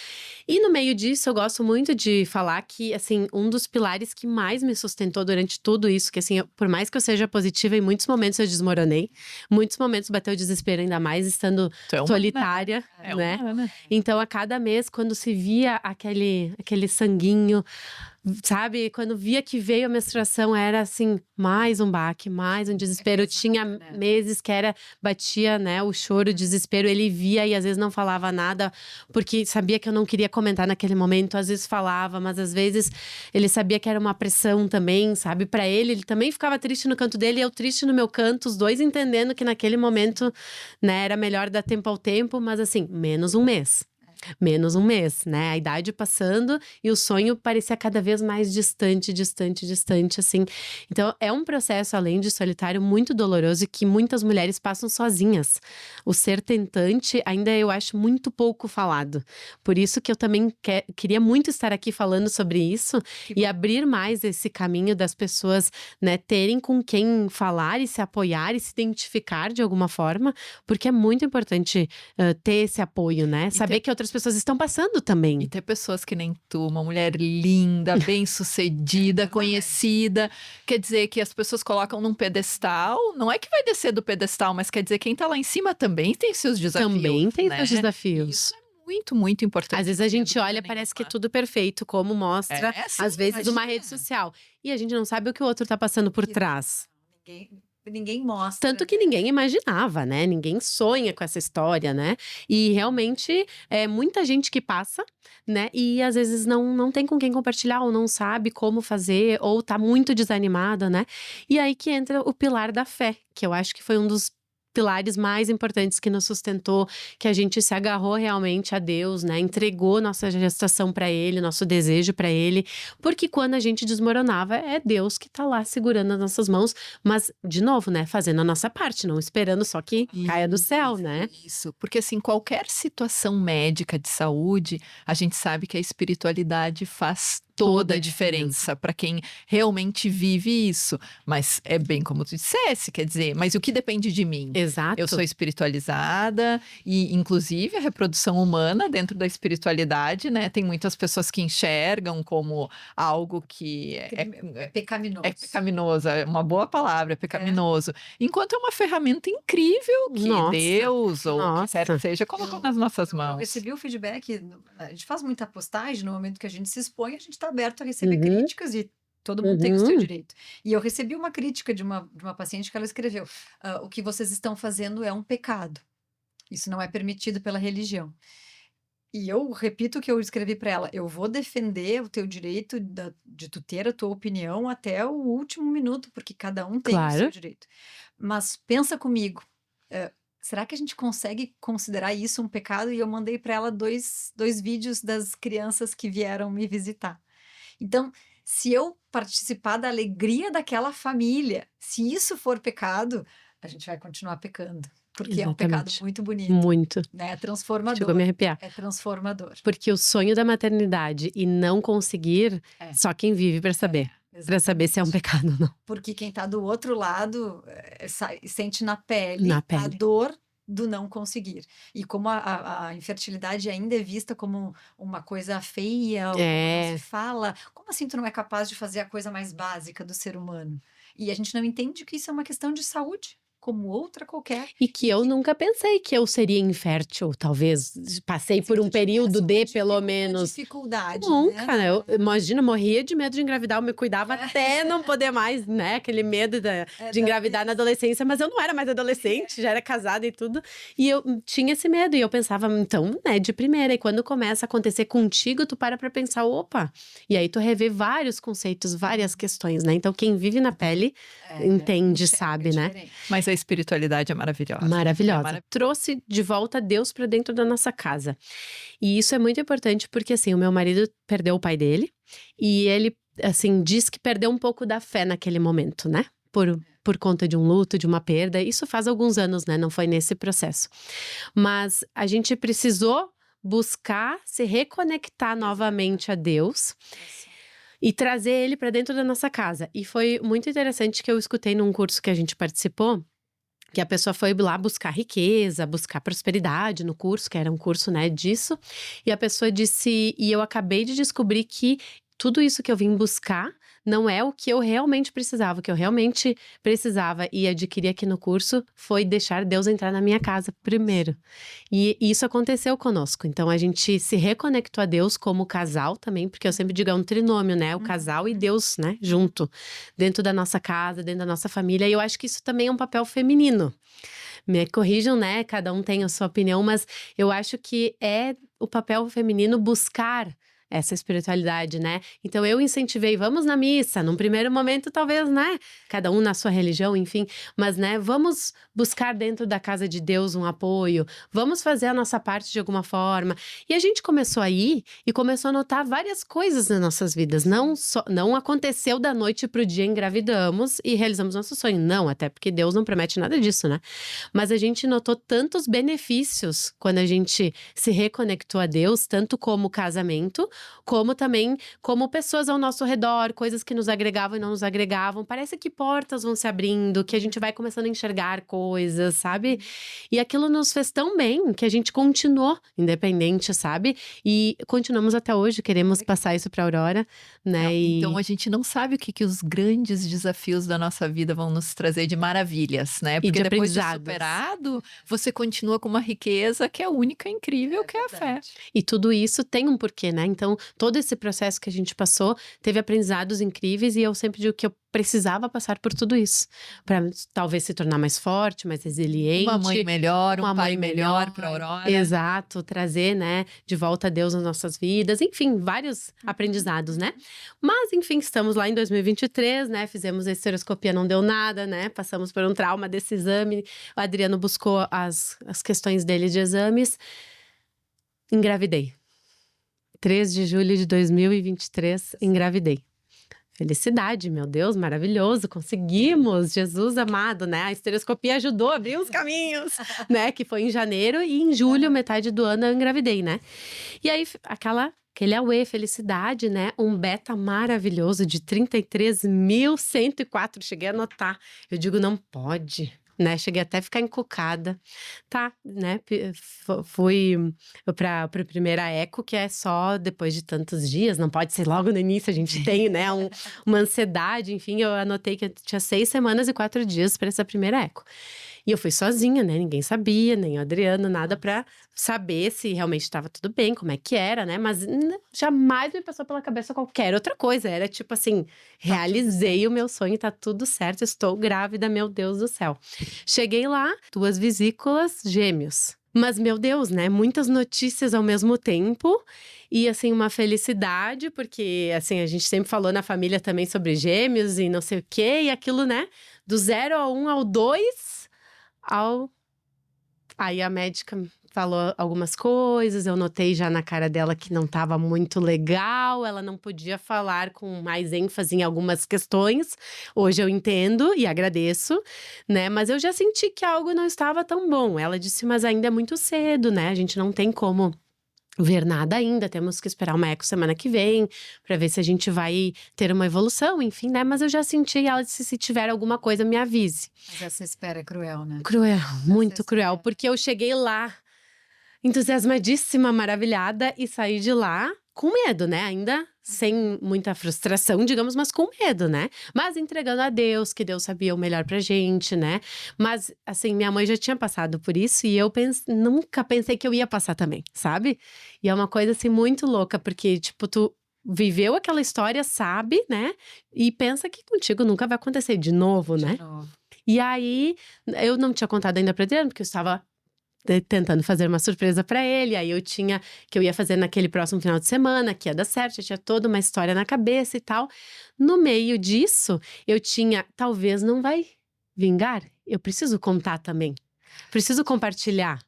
[SPEAKER 2] E no meio disso, eu gosto muito de falar que, assim, um dos pilares que mais me sustentou durante tudo isso, que assim, por mais que eu seja positiva, em muitos momentos eu desmoronei, muitos momentos bateu o desespero, ainda mais estando
[SPEAKER 3] Tu é humana,
[SPEAKER 2] solitária, né?
[SPEAKER 3] humana.
[SPEAKER 2] Então, a cada mês, quando se via aquele sanguinho, sabe? Quando via que veio a menstruação, era assim, mais um baque, mais um desespero.
[SPEAKER 1] pesado,
[SPEAKER 2] Tinha
[SPEAKER 1] né?
[SPEAKER 2] meses que batia, né, o choro, o desespero. Ele via e às vezes não falava nada, porque sabia que eu não queria comentar naquele momento. Às vezes falava, mas às vezes ele sabia que era uma pressão também, sabe? Pra ele também ficava triste no canto dele, eu triste no meu canto, os dois entendendo que naquele momento, né, era melhor dar tempo ao tempo, mas assim, menos um mês. Menos um mês, né? A idade passando e o sonho parecia cada vez mais distante, assim. Então, é um processo, além de solitário, muito doloroso e que muitas mulheres passam sozinhas. O ser tentante ainda eu acho muito pouco falado. Por isso que eu também queria muito estar aqui falando sobre isso e abrir mais esse caminho das pessoas, né, terem com quem falar e se apoiar e se identificar de alguma forma, porque é muito importante ter esse apoio, né? Saber que outras pessoas estão passando
[SPEAKER 3] E
[SPEAKER 2] também.
[SPEAKER 3] ter pessoas que nem tu, uma mulher linda, bem-sucedida, conhecida. Quer dizer que as pessoas colocam num pedestal. Não é que vai descer do pedestal, mas quer dizer quem tá lá em cima também tem seus desafios.
[SPEAKER 2] Também tem
[SPEAKER 3] né?
[SPEAKER 2] seus desafios.
[SPEAKER 3] Isso é muito, muito importante.
[SPEAKER 2] Às vezes a gente
[SPEAKER 3] Não
[SPEAKER 2] olha,
[SPEAKER 3] tem
[SPEAKER 2] parece que é
[SPEAKER 3] nenhuma.
[SPEAKER 2] tudo perfeito, como mostra,
[SPEAKER 3] Sim,
[SPEAKER 2] às vezes, uma
[SPEAKER 3] imagina.
[SPEAKER 2] rede social. E a gente não sabe o que o outro tá passando por trás.
[SPEAKER 1] Ninguém mostra.
[SPEAKER 2] Tanto que ninguém imaginava, né? Ninguém sonha com essa história, né? E realmente é muita gente que passa, né? E às vezes não tem com quem compartilhar, ou não sabe como fazer, ou tá muito desanimada, né? E aí que entra o pilar da fé, que eu acho que foi um dos pilares mais importantes que nos sustentou, que a gente se agarrou realmente a Deus, né? Entregou nossa gestação para Ele, nosso desejo para Ele, porque quando a gente desmoronava, é Deus que tá lá segurando as nossas mãos, mas, de novo, né? Fazendo a nossa parte, não esperando só que caia do céu, né?
[SPEAKER 3] Isso, porque assim, qualquer situação médica de saúde, a gente sabe que a espiritualidade faz toda a diferença para quem realmente vive isso. Mas é bem como tu dissesse, quer dizer, mas o que depende de mim?
[SPEAKER 2] Exato.
[SPEAKER 3] Eu sou espiritualizada e, inclusive, a reprodução humana dentro da espiritualidade, né? Tem muitas pessoas que enxergam como algo que
[SPEAKER 1] É pecaminoso.
[SPEAKER 3] é pecaminoso, é uma boa palavra, é pecaminoso. Enquanto é uma ferramenta incrível que
[SPEAKER 2] Nossa,
[SPEAKER 3] Deus ou o que
[SPEAKER 2] nossa.
[SPEAKER 3] quer que seja colocou nas nossas
[SPEAKER 1] Eu
[SPEAKER 3] mãos.
[SPEAKER 1] recebi o feedback, a gente faz muita postagem, no momento que a gente se expõe, a gente está aberto a receber
[SPEAKER 2] Uhum.
[SPEAKER 1] críticas e todo mundo tem o seu
[SPEAKER 2] Uhum.
[SPEAKER 1] direito. E eu recebi uma crítica de uma paciente que ela escreveu: o que vocês estão fazendo é um pecado. Isso não é permitido pela religião. E eu repito o que eu escrevi para ela: eu vou defender o teu direito de tu ter a tua opinião até o último minuto, porque cada um tem o seu
[SPEAKER 2] Claro.
[SPEAKER 1] direito. Mas pensa comigo, será que a gente consegue considerar isso um pecado? E eu mandei para ela dois vídeos das crianças que vieram me visitar. Então, se eu participar da alegria daquela família, se isso for pecado, a gente vai continuar pecando, porque é um pecado
[SPEAKER 2] Exatamente.
[SPEAKER 1] muito bonito,
[SPEAKER 2] Muito.
[SPEAKER 1] né? É
[SPEAKER 2] Chegou a
[SPEAKER 1] transformador.
[SPEAKER 2] me arrepiar.
[SPEAKER 1] É transformador.
[SPEAKER 2] Porque o sonho da maternidade e não conseguir,
[SPEAKER 1] É.
[SPEAKER 2] só quem vive para saber. Para saber se é um
[SPEAKER 1] Exatamente.
[SPEAKER 2] pecado ou não.
[SPEAKER 1] Porque quem está do outro lado sente na pele
[SPEAKER 2] Na
[SPEAKER 1] a
[SPEAKER 2] pele.
[SPEAKER 1] dor do não conseguir. E como a infertilidade ainda é vista como uma coisa feia, ou como não se fala, como assim tu não é capaz de fazer a coisa mais básica do ser humano? E a gente não entende que isso é uma questão de saúde, como outra qualquer.
[SPEAKER 2] E que eu nunca pensei que eu seria infértil, talvez. Passei por um período de, pelo menos.
[SPEAKER 1] Dificuldade,
[SPEAKER 2] Nunca,
[SPEAKER 1] né?
[SPEAKER 2] eu imagina, morria de medo de engravidar, eu me cuidava até não poder mais, né? Aquele medo de engravidar na adolescência, mas eu não era mais adolescente, já era casada e tudo. E eu tinha esse medo, e eu pensava, então, né, de primeira. E quando começa a acontecer contigo, tu para pra pensar, opa. E aí tu revê vários conceitos, várias questões, né? Então, quem vive na pele entende, sabe, né?
[SPEAKER 1] diferente.
[SPEAKER 3] Mas a espiritualidade é maravilhosa.
[SPEAKER 2] Maravilhosa. Trouxe de volta Deus pra dentro da nossa casa. E isso é muito importante porque, assim, o meu marido perdeu o pai dele. E ele, assim, diz que perdeu um pouco da fé naquele momento, né? Por conta de um luto, de uma perda. Isso faz alguns anos, né? Não foi nesse processo. Mas a gente precisou buscar se reconectar novamente a Deus e trazer ele para dentro da nossa casa. E foi muito interessante que eu escutei num curso que a gente participou, que a pessoa foi lá buscar riqueza, buscar prosperidade no curso, que era um curso, né, disso. E a pessoa disse, e eu acabei de descobrir que tudo isso que eu vim buscar não é o que eu realmente precisava. O que eu realmente precisava e adquiri aqui no curso foi deixar Deus entrar na minha casa primeiro. E isso aconteceu conosco. Então a gente se reconectou a Deus como casal também, porque eu sempre digo é um trinômio, né? O casal e Deus, né? Junto. Dentro da nossa casa, dentro da nossa família. E eu acho que isso também é um papel feminino. Me corrijam, né? Cada um tem a sua opinião, mas eu acho que é o papel feminino buscar essa espiritualidade, né? Então eu incentivei, vamos na missa, num primeiro momento talvez, né? Cada um na sua religião, enfim, mas, né, vamos buscar dentro da casa de Deus um apoio, vamos fazer a nossa parte de alguma forma. E a gente começou a ir e começou a notar várias coisas nas nossas vidas, não aconteceu da noite pro dia engravidamos e realizamos nosso sonho, não, até porque Deus não promete nada disso, né? Mas a gente notou tantos benefícios quando a gente se reconectou a Deus, tanto como casamento, como também como pessoas ao nosso redor, coisas que nos agregavam e não nos agregavam. Parece que portas vão se abrindo, que a gente vai começando a enxergar coisas, sabe? E aquilo nos fez tão bem que a gente continuou independente, sabe? E continuamos até hoje, queremos passar isso pra Aurora, né?
[SPEAKER 3] Então a gente não sabe o que os grandes desafios da nossa vida vão nos trazer de maravilhas, né? Porque
[SPEAKER 2] de
[SPEAKER 3] depois de
[SPEAKER 2] aprendizados.
[SPEAKER 3] superado, você continua com uma riqueza que é única e incrível, que é a fé.
[SPEAKER 2] E tudo isso tem um porquê, né? Então, todo esse processo que a gente passou teve aprendizados incríveis e eu sempre digo que eu precisava passar por tudo isso para talvez se tornar mais forte, mais resiliente.
[SPEAKER 3] Uma mãe melhor,
[SPEAKER 2] uma
[SPEAKER 3] um pai
[SPEAKER 2] mãe
[SPEAKER 3] melhor para Aurora.
[SPEAKER 2] Exato, trazer, né, de volta a Deus nas nossas vidas, enfim, vários aprendizados, né? Mas, enfim, estamos lá em 2023, né? Fizemos a esteroscopia, não deu nada, né? Passamos por um trauma desse exame. O Adriano buscou as questões dele de exames. Engravidei. 3 de julho de 2023, engravidei. Felicidade, meu Deus, maravilhoso, conseguimos, Jesus amado, né? A estereoscopia ajudou a abrir os caminhos, né? Que foi em janeiro e em julho, metade do ano, eu engravidei, né? E aí, aquele auê, felicidade, né? Um beta maravilhoso de 33.104, cheguei a anotar. Eu digo, não pode, né? Cheguei até a ficar encucada. Tá, né? Fui pra primeira eco, que é só depois de tantos dias, não pode ser logo no início, a gente tem, né? Uma ansiedade, enfim, eu anotei que eu tinha 6 semanas e 4 dias para essa primeira eco. E eu fui sozinha, né? Ninguém sabia, nem o Adriano, nada pra saber se realmente estava tudo bem, como é que era, né? Mas jamais me passou pela cabeça qualquer outra coisa. Era tipo assim, realizei o meu sonho, tá tudo certo, estou grávida, meu Deus do céu. Cheguei lá, 2 vesículas, gêmeos. Mas, meu Deus, né? Muitas notícias ao mesmo tempo. E, assim, uma felicidade, porque, assim, a gente sempre falou na família também sobre gêmeos e não sei o quê. E aquilo, né? Do 0 ao 1 ao 2, ao... Aí a médica falou algumas coisas, eu notei já na cara dela que não estava muito legal, ela não podia falar com mais ênfase em algumas questões. Hoje eu entendo e agradeço, né? Mas eu já senti que algo não estava tão bom. Ela disse, mas ainda é muito cedo, né? A gente não tem como ver nada ainda, temos que esperar uma eco semana que vem para ver se a gente vai ter uma evolução, enfim, né? Mas eu já senti, ela disse, se tiver alguma coisa, me avise.
[SPEAKER 1] Mas essa espera é cruel, né?
[SPEAKER 2] Cruel, muito cruel,
[SPEAKER 1] espera.
[SPEAKER 2] porque eu cheguei lá entusiasmadíssima, maravilhada e saí de lá com medo, né? Ainda sem muita frustração, digamos, mas com medo, né? Mas entregando a Deus, que Deus sabia o melhor pra gente, né? Mas, assim, minha mãe já tinha passado por isso e eu nunca pensei que eu ia passar também, sabe? E é uma coisa, assim, muito louca, porque, tipo, tu viveu aquela história, sabe, né? E pensa que contigo nunca vai acontecer de novo, né?
[SPEAKER 1] De novo.
[SPEAKER 2] E aí, eu não tinha contado ainda pra Adriano, porque eu estava tentando fazer uma surpresa pra ele, aí eu tinha que eu ia fazer naquele próximo final de semana, que ia dar certo, eu tinha toda uma história na cabeça e tal. No meio disso, eu tinha, talvez não vai vingar, eu preciso contar também, preciso compartilhar.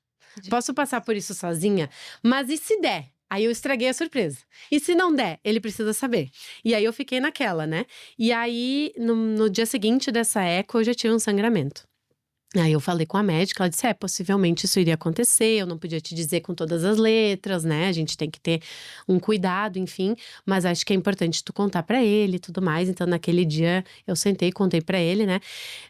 [SPEAKER 2] Posso passar por isso sozinha, mas e se der? Aí eu estraguei a surpresa. E se não der, ele precisa saber. E aí eu fiquei naquela, né? E aí, no dia seguinte dessa eco, eu já tive um sangramento. Aí eu falei com a médica, ela disse, possivelmente isso iria acontecer, eu não podia te dizer com todas as letras, né, a gente tem que ter um cuidado, enfim, mas acho que é importante tu contar pra ele e tudo mais, então naquele dia eu sentei e contei pra ele, né,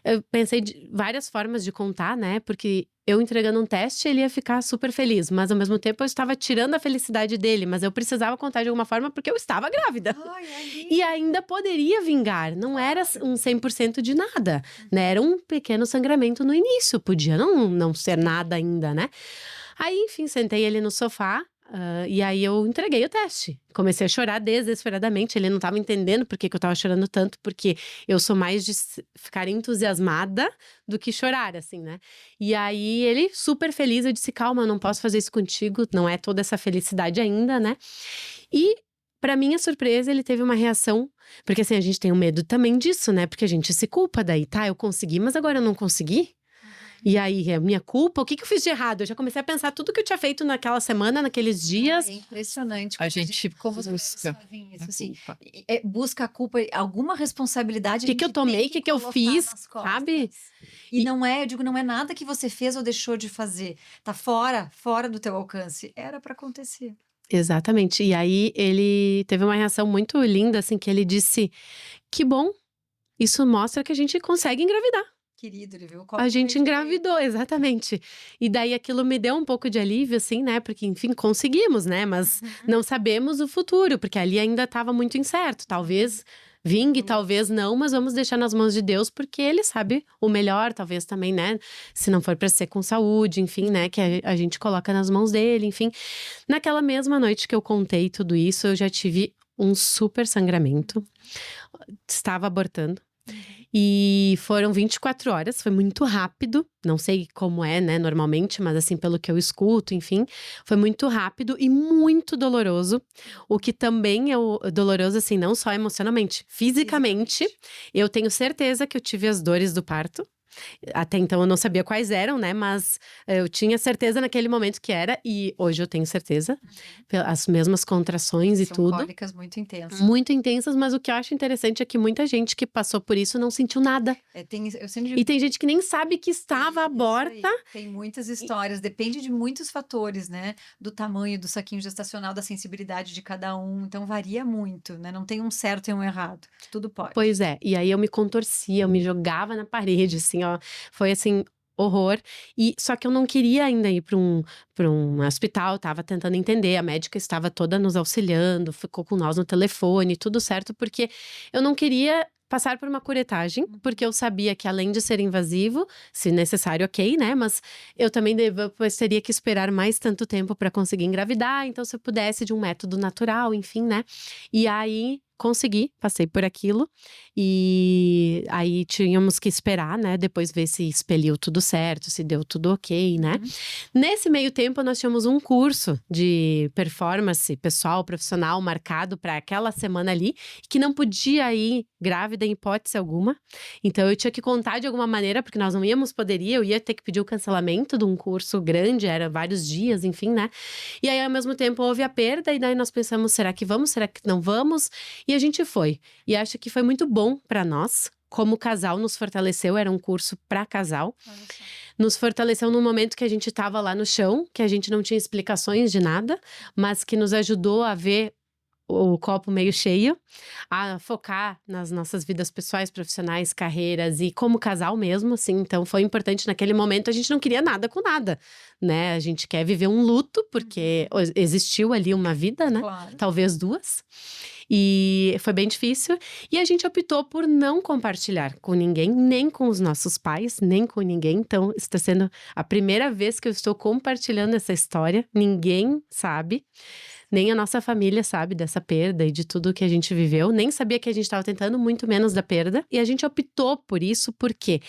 [SPEAKER 2] eu pensei de várias formas de contar, né, porque eu entregando um teste, ele ia ficar super feliz, mas ao mesmo tempo eu estava tirando a felicidade dele, mas eu precisava contar de alguma forma porque eu estava grávida.
[SPEAKER 1] Ai, ali.
[SPEAKER 2] E ainda poderia vingar, não era um 100% de nada, né? Era um pequeno sangramento no início, podia não ser nada ainda, né? Aí, enfim, sentei ele no sofá, e aí eu entreguei o teste. Comecei a chorar desesperadamente, ele não estava entendendo por que eu estava chorando tanto, porque eu sou mais de ficar entusiasmada do que chorar, assim, né? E aí ele, super feliz, eu disse, calma, eu não posso fazer isso contigo, não é toda essa felicidade ainda, né? E pra minha surpresa, ele teve uma reação, porque assim, a gente tem um medo também disso, né? Porque a gente se culpa daí, tá? Eu consegui, mas agora eu não consegui. E aí, é minha culpa? O que eu fiz de errado? Eu já comecei a pensar tudo que eu tinha feito naquela semana, naqueles dias.
[SPEAKER 1] É impressionante
[SPEAKER 3] A gente
[SPEAKER 1] como as
[SPEAKER 3] busca
[SPEAKER 1] mulheres fazem isso,
[SPEAKER 3] a
[SPEAKER 1] assim.
[SPEAKER 3] culpa.
[SPEAKER 1] Busca a culpa, alguma responsabilidade
[SPEAKER 2] O que eu tomei, o que eu
[SPEAKER 1] colocar
[SPEAKER 2] fiz,
[SPEAKER 1] nas costas.
[SPEAKER 2] sabe?
[SPEAKER 1] E não é, eu digo, não é nada que você fez ou deixou de fazer. Tá fora do teu alcance. Era pra acontecer.
[SPEAKER 2] Exatamente. E aí, ele teve uma reação muito linda, assim, que ele disse, que bom, isso mostra que a gente consegue engravidar.
[SPEAKER 1] Querido, ele viu o
[SPEAKER 2] A
[SPEAKER 1] copo
[SPEAKER 2] gente
[SPEAKER 1] meio cheio.
[SPEAKER 2] engravidou, exatamente. E daí aquilo me deu um pouco de alívio, assim, né? Porque, enfim, conseguimos, né? Mas não sabemos o futuro, porque ali ainda estava muito incerto. Talvez vingue, talvez não, mas vamos deixar nas mãos de Deus, porque Ele sabe o melhor, talvez também, né? Se não for para ser com saúde, enfim, né? Que a gente coloca nas mãos dele, enfim. Naquela mesma noite que eu contei tudo isso, eu já tive um super sangramento. Estava abortando. E foram 24 horas, foi muito rápido, não sei como é, né, normalmente, mas assim, pelo que eu escuto, enfim, foi muito rápido e muito doloroso, o que também é doloroso, assim, não só emocionalmente, fisicamente, eu tenho certeza que eu tive as dores do parto. Até então eu não sabia quais eram, né? Mas eu tinha certeza naquele momento que era, e hoje eu tenho certeza. As mesmas contrações e
[SPEAKER 1] São
[SPEAKER 2] tudo.
[SPEAKER 1] cólicas muito intensas.
[SPEAKER 2] Muito intensas, mas o que eu acho interessante é que muita gente que passou por isso não sentiu nada.
[SPEAKER 1] Eu sempre
[SPEAKER 2] E
[SPEAKER 1] digo,
[SPEAKER 2] tem gente que nem sabe que estava
[SPEAKER 1] isso
[SPEAKER 2] aborta.
[SPEAKER 1] aí. Tem muitas histórias, depende de muitos fatores, né? Do tamanho do saquinho gestacional, da sensibilidade de cada um. Então varia muito, né? Não tem um certo e um errado. Tudo pode.
[SPEAKER 2] Pois é, e aí eu me contorcia, eu me jogava na parede, assim, ó. Foi assim, horror. E só que eu não queria ainda ir para um hospital, tava tentando entender. A médica estava toda nos auxiliando, ficou com nós no telefone, tudo certo, porque eu não queria passar por uma curetagem, porque eu sabia que além de ser invasivo, se necessário, ok, né? Mas eu também depois teria que esperar mais tanto tempo para conseguir engravidar, então se eu pudesse de um método natural, enfim, né? E aí consegui, passei por aquilo. E aí tínhamos que esperar, né? Depois ver se expeliu tudo certo, se deu tudo ok, né? Nesse meio tempo, nós tínhamos um curso de performance pessoal, profissional, marcado para aquela semana ali, que não podia ir grávida em hipótese alguma. Então, eu tinha que contar de alguma maneira, porque nós não íamos poder ir, eu ia ter que pedir o cancelamento de um curso grande, era vários dias, enfim, né? E aí, ao mesmo tempo, houve a perda, e daí nós pensamos, será que vamos, será que não vamos? E a gente foi. E acho que foi muito bom para nós. Como casal, nos fortaleceu, era um curso para casal. Nos fortaleceu num momento que a gente estava lá no chão, que a gente não tinha explicações de nada, mas que nos ajudou a ver o copo meio cheio, a focar nas nossas vidas pessoais, profissionais, carreiras e como casal mesmo, assim. Então foi importante naquele momento, a gente não queria nada com nada, né? A gente quer viver um luto, porque existiu ali uma vida, né?
[SPEAKER 1] Claro.
[SPEAKER 2] Talvez duas. E foi bem difícil. E a gente optou por não compartilhar com ninguém, nem com os nossos pais, nem com ninguém. Então, está sendo a primeira vez que eu estou compartilhando essa história. Ninguém sabe. Nem a nossa família sabe dessa perda e de tudo que a gente viveu. Nem sabia que a gente estava tentando, muito menos da perda. E a gente optou por isso, por quê?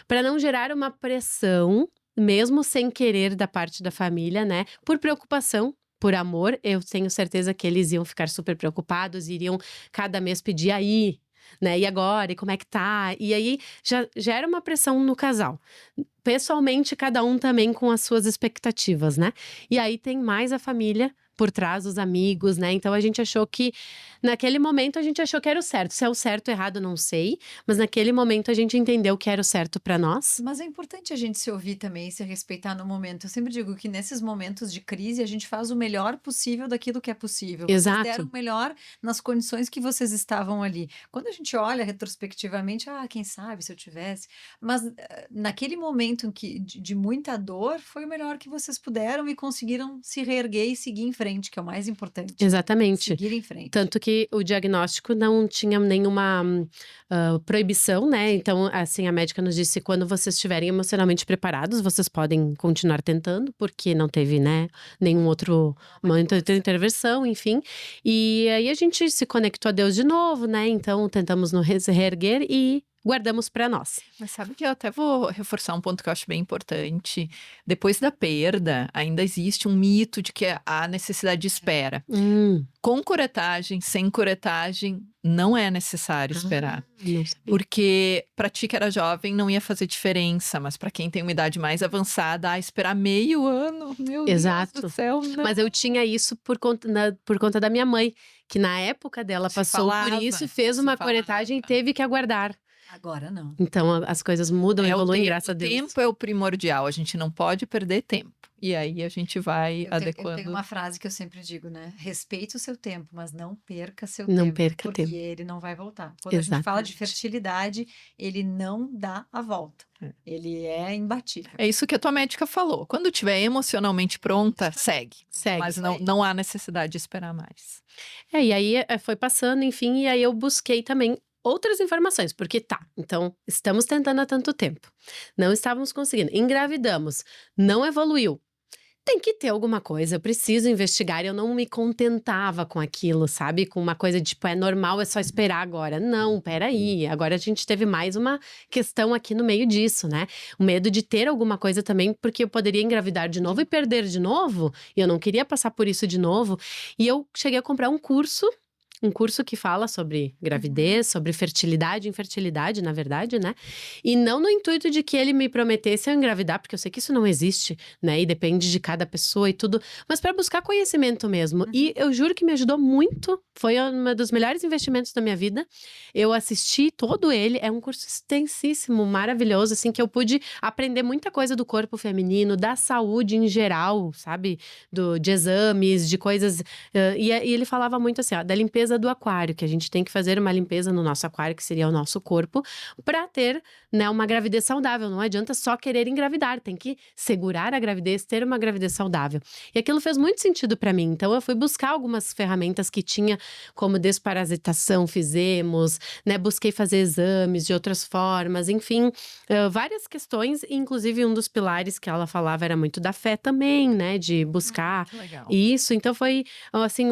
[SPEAKER 2] Para não gerar uma pressão, mesmo sem querer da parte da família, né? Por preocupação. Por amor, eu tenho certeza que eles iam ficar super preocupados, iriam cada mês pedir aí, né? E agora? E como é que tá? E aí já gera uma pressão no casal. Pessoalmente, cada um também com as suas expectativas, né? E aí tem mais a família por trás, os amigos, né? Então a gente achou que, naquele momento, a gente achou que era o certo. Se é o certo ou errado, não sei. Mas naquele momento a gente entendeu que era o certo pra nós.
[SPEAKER 1] Mas é importante a gente se ouvir também e se respeitar no momento. Eu sempre digo que nesses momentos de crise a gente faz o melhor possível daquilo que é possível. Vocês
[SPEAKER 2] Exato.
[SPEAKER 1] deram o melhor nas condições que vocês estavam ali. Quando a gente olha retrospectivamente, quem sabe se eu tivesse. Mas naquele momento em que, de muita dor, foi o melhor que vocês puderam e conseguiram se reerguer e seguir em frente, que é o mais importante.
[SPEAKER 2] Exatamente.
[SPEAKER 1] Seguir em frente.
[SPEAKER 2] Tanto que o diagnóstico não tinha nenhuma proibição, né? Então, assim, a médica nos disse: quando vocês estiverem emocionalmente preparados, vocês podem continuar tentando, porque não teve, né, nenhum outro momento de intervenção, enfim. E aí a gente se conectou a Deus de novo, né? Então, tentamos nos reerguer e guardamos pra nós.
[SPEAKER 3] Mas sabe que eu até vou reforçar um ponto que eu acho bem importante. Depois da perda, ainda existe um mito de que há necessidade de espera. Com curetagem, sem curetagem, não é necessário esperar.
[SPEAKER 2] Não sabia.
[SPEAKER 3] Porque para ti que era jovem não ia fazer diferença, mas para quem tem uma idade mais avançada, esperar meio ano, meu
[SPEAKER 2] Exato.
[SPEAKER 3] Deus do céu, não.
[SPEAKER 2] Mas eu tinha isso por conta da minha mãe, que na época dela
[SPEAKER 3] Se
[SPEAKER 2] passou por
[SPEAKER 3] falava,
[SPEAKER 2] isso e fez
[SPEAKER 3] se
[SPEAKER 2] uma
[SPEAKER 3] falava.
[SPEAKER 2] curetagem e teve que aguardar.
[SPEAKER 1] Agora não.
[SPEAKER 2] Então as coisas mudam,
[SPEAKER 3] É o
[SPEAKER 2] evoluem,
[SPEAKER 3] tempo,
[SPEAKER 2] graças a Deus.
[SPEAKER 3] O tempo é o primordial, a gente não pode perder tempo. E aí a gente vai
[SPEAKER 1] Eu
[SPEAKER 3] adequando.
[SPEAKER 1] tenho uma frase que eu sempre digo, né? Respeite o seu tempo, mas não perca seu
[SPEAKER 2] Não
[SPEAKER 1] tempo.
[SPEAKER 2] perca
[SPEAKER 1] porque
[SPEAKER 2] tempo.
[SPEAKER 1] ele não vai voltar. Quando a gente fala de
[SPEAKER 2] Exatamente.
[SPEAKER 1] fertilidade, ele não dá a volta. Ele é imbatível.
[SPEAKER 3] É isso que a tua médica falou. Quando estiver emocionalmente pronta, segue.
[SPEAKER 2] Segue.
[SPEAKER 3] Mas não há necessidade de esperar mais.
[SPEAKER 2] E aí foi passando, enfim, e aí eu busquei também outras informações, porque então estamos tentando há tanto tempo, não estávamos conseguindo, engravidamos, não evoluiu. Tem que ter alguma coisa, eu preciso investigar. Eu não me contentava com aquilo, sabe? Com uma coisa de, tipo, é normal, é só esperar agora. Não, peraí. Agora a gente teve mais uma questão aqui no meio disso, né? O medo de ter alguma coisa também, porque eu poderia engravidar de novo e perder de novo. E eu não queria passar por isso de novo. E eu cheguei a comprar um curso que fala sobre gravidez, sobre fertilidade e infertilidade, na verdade, né? E não no intuito de que ele me prometesse eu engravidar, porque eu sei que isso não existe, né? E depende de cada pessoa e tudo, mas para buscar conhecimento mesmo. E eu juro que me ajudou muito, foi um dos melhores investimentos da minha vida. Eu assisti todo ele, é um curso extensíssimo, maravilhoso, assim, que eu pude aprender muita coisa do corpo feminino, da saúde em geral, sabe? De exames, de coisas. E ele falava muito assim, ó, da limpeza do aquário, que a gente tem que fazer uma limpeza no nosso aquário, que seria o nosso corpo, para ter, né, uma gravidez saudável. Não adianta só querer engravidar, tem que segurar a gravidez, ter uma gravidez saudável. E aquilo fez muito sentido para mim. Então eu fui buscar algumas ferramentas que tinha, como desparasitação, fizemos, né, busquei fazer exames de outras formas, enfim, várias questões, inclusive um dos pilares que ela falava era muito da fé também, né, de buscar
[SPEAKER 3] Que legal.
[SPEAKER 2] isso. Então foi, assim,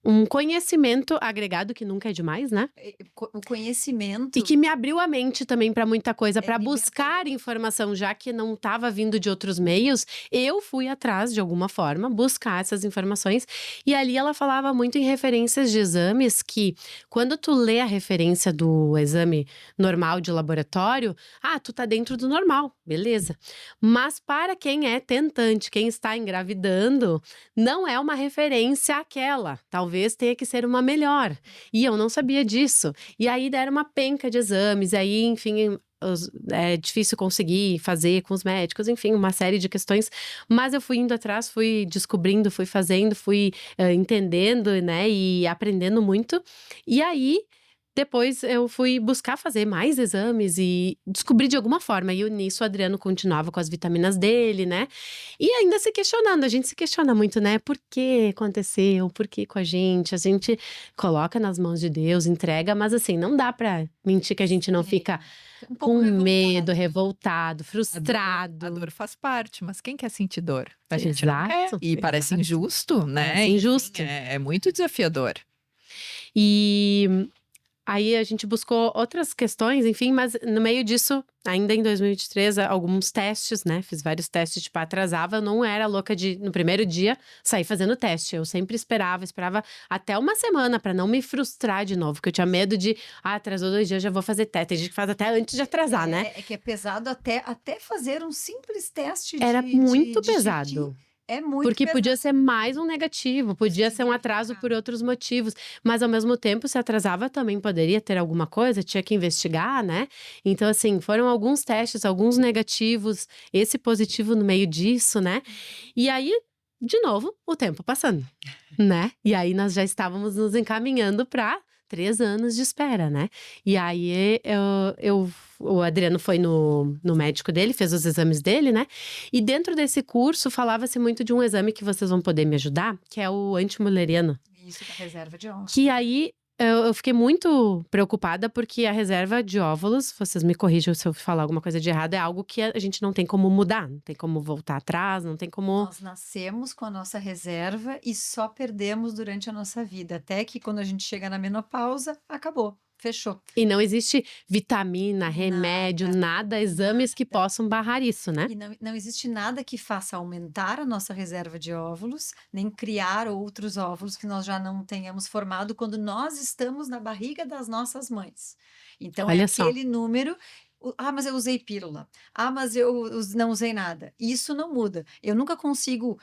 [SPEAKER 2] um conhecimento agregado, que nunca é demais, né?
[SPEAKER 1] O conhecimento
[SPEAKER 2] E que me abriu a mente também para muita coisa,
[SPEAKER 1] é
[SPEAKER 2] para buscar
[SPEAKER 1] libertador.
[SPEAKER 2] informação, já que não estava vindo de outros meios, eu fui atrás, de alguma forma, buscar essas informações. E ali ela falava muito em referências de exames, que quando tu lê a referência do exame normal de laboratório, tu tá dentro do normal, beleza. Mas para quem é tentante, quem está engravidando, não é uma referência àquela. Talvez tenha que ser uma melhor. E eu não sabia disso. E aí deram uma penca de exames, aí, enfim, é difícil conseguir fazer com os médicos, enfim, uma série de questões. Mas eu fui indo atrás, fui descobrindo, fui fazendo, fui entendendo, né, e aprendendo muito. E aí, depois eu fui buscar fazer mais exames e descobri de alguma forma. E nisso o Adriano continuava com as vitaminas dele, né? E ainda se questionando, a gente se questiona muito, né? Por que aconteceu? Por que com a gente? A gente coloca nas mãos de Deus, entrega, mas assim, não dá pra mentir que a gente não fica
[SPEAKER 1] Um pouco
[SPEAKER 2] com
[SPEAKER 1] revoltada.
[SPEAKER 2] medo, revoltado,
[SPEAKER 3] A
[SPEAKER 2] frustrado.
[SPEAKER 3] dor faz parte, mas quem quer sentir dor? A gente não quer.
[SPEAKER 2] Exato,
[SPEAKER 3] E parece
[SPEAKER 2] exato.
[SPEAKER 3] injusto, né?
[SPEAKER 2] Parece
[SPEAKER 3] Enfim,
[SPEAKER 2] injusto.
[SPEAKER 3] é muito desafiador.
[SPEAKER 2] E aí a gente buscou outras questões, enfim, mas no meio disso, ainda em 2023, alguns testes, né? Fiz vários testes, tipo, atrasava. Eu não era louca de, no primeiro dia, sair fazendo teste. Eu sempre esperava até uma semana pra não me frustrar de novo, porque eu tinha medo de, atrasou 2 dias, já vou fazer teste. Tem gente que faz até antes de atrasar, né?
[SPEAKER 1] É que é pesado até fazer um simples teste
[SPEAKER 2] Era
[SPEAKER 1] de
[SPEAKER 2] muito
[SPEAKER 1] xixi.
[SPEAKER 2] pesado.
[SPEAKER 1] É muito
[SPEAKER 2] Porque
[SPEAKER 1] pesado.
[SPEAKER 2] podia ser mais um negativo, podia
[SPEAKER 1] Sim,
[SPEAKER 2] ser um atraso por outros motivos. Mas ao mesmo tempo, se atrasava, também poderia ter alguma coisa, tinha que investigar, né? Então, assim, foram alguns testes, alguns negativos, esse positivo no meio disso, né? E aí, de novo, o tempo passando, né? E aí nós já estávamos nos encaminhando para 3 anos de espera, né? E aí o Adriano foi no médico dele, fez os exames dele, né? E dentro desse curso falava-se muito de um exame que vocês vão poder me ajudar, que é o antimuleriano.
[SPEAKER 1] Isso da reserva de óvulos.
[SPEAKER 2] Que aí eu fiquei muito preocupada, porque a reserva de óvulos, vocês me corrijam se eu falar alguma coisa de errado, é algo que a gente não tem como mudar, não tem como voltar atrás, não tem como.
[SPEAKER 1] Nós nascemos com a nossa reserva e só perdemos durante a nossa vida, até que quando a gente chega na menopausa, acabou, fechou.
[SPEAKER 2] E não existe vitamina, remédio, nada, exames que possam barrar isso, né?
[SPEAKER 1] E não existe nada que faça aumentar a nossa reserva de óvulos, nem criar outros óvulos que nós já não tenhamos formado quando nós estamos na barriga das nossas mães. Então, é
[SPEAKER 2] Olha só.
[SPEAKER 1] aquele número. Mas eu usei pílula. Mas eu não usei nada. Isso não muda. Eu nunca consigo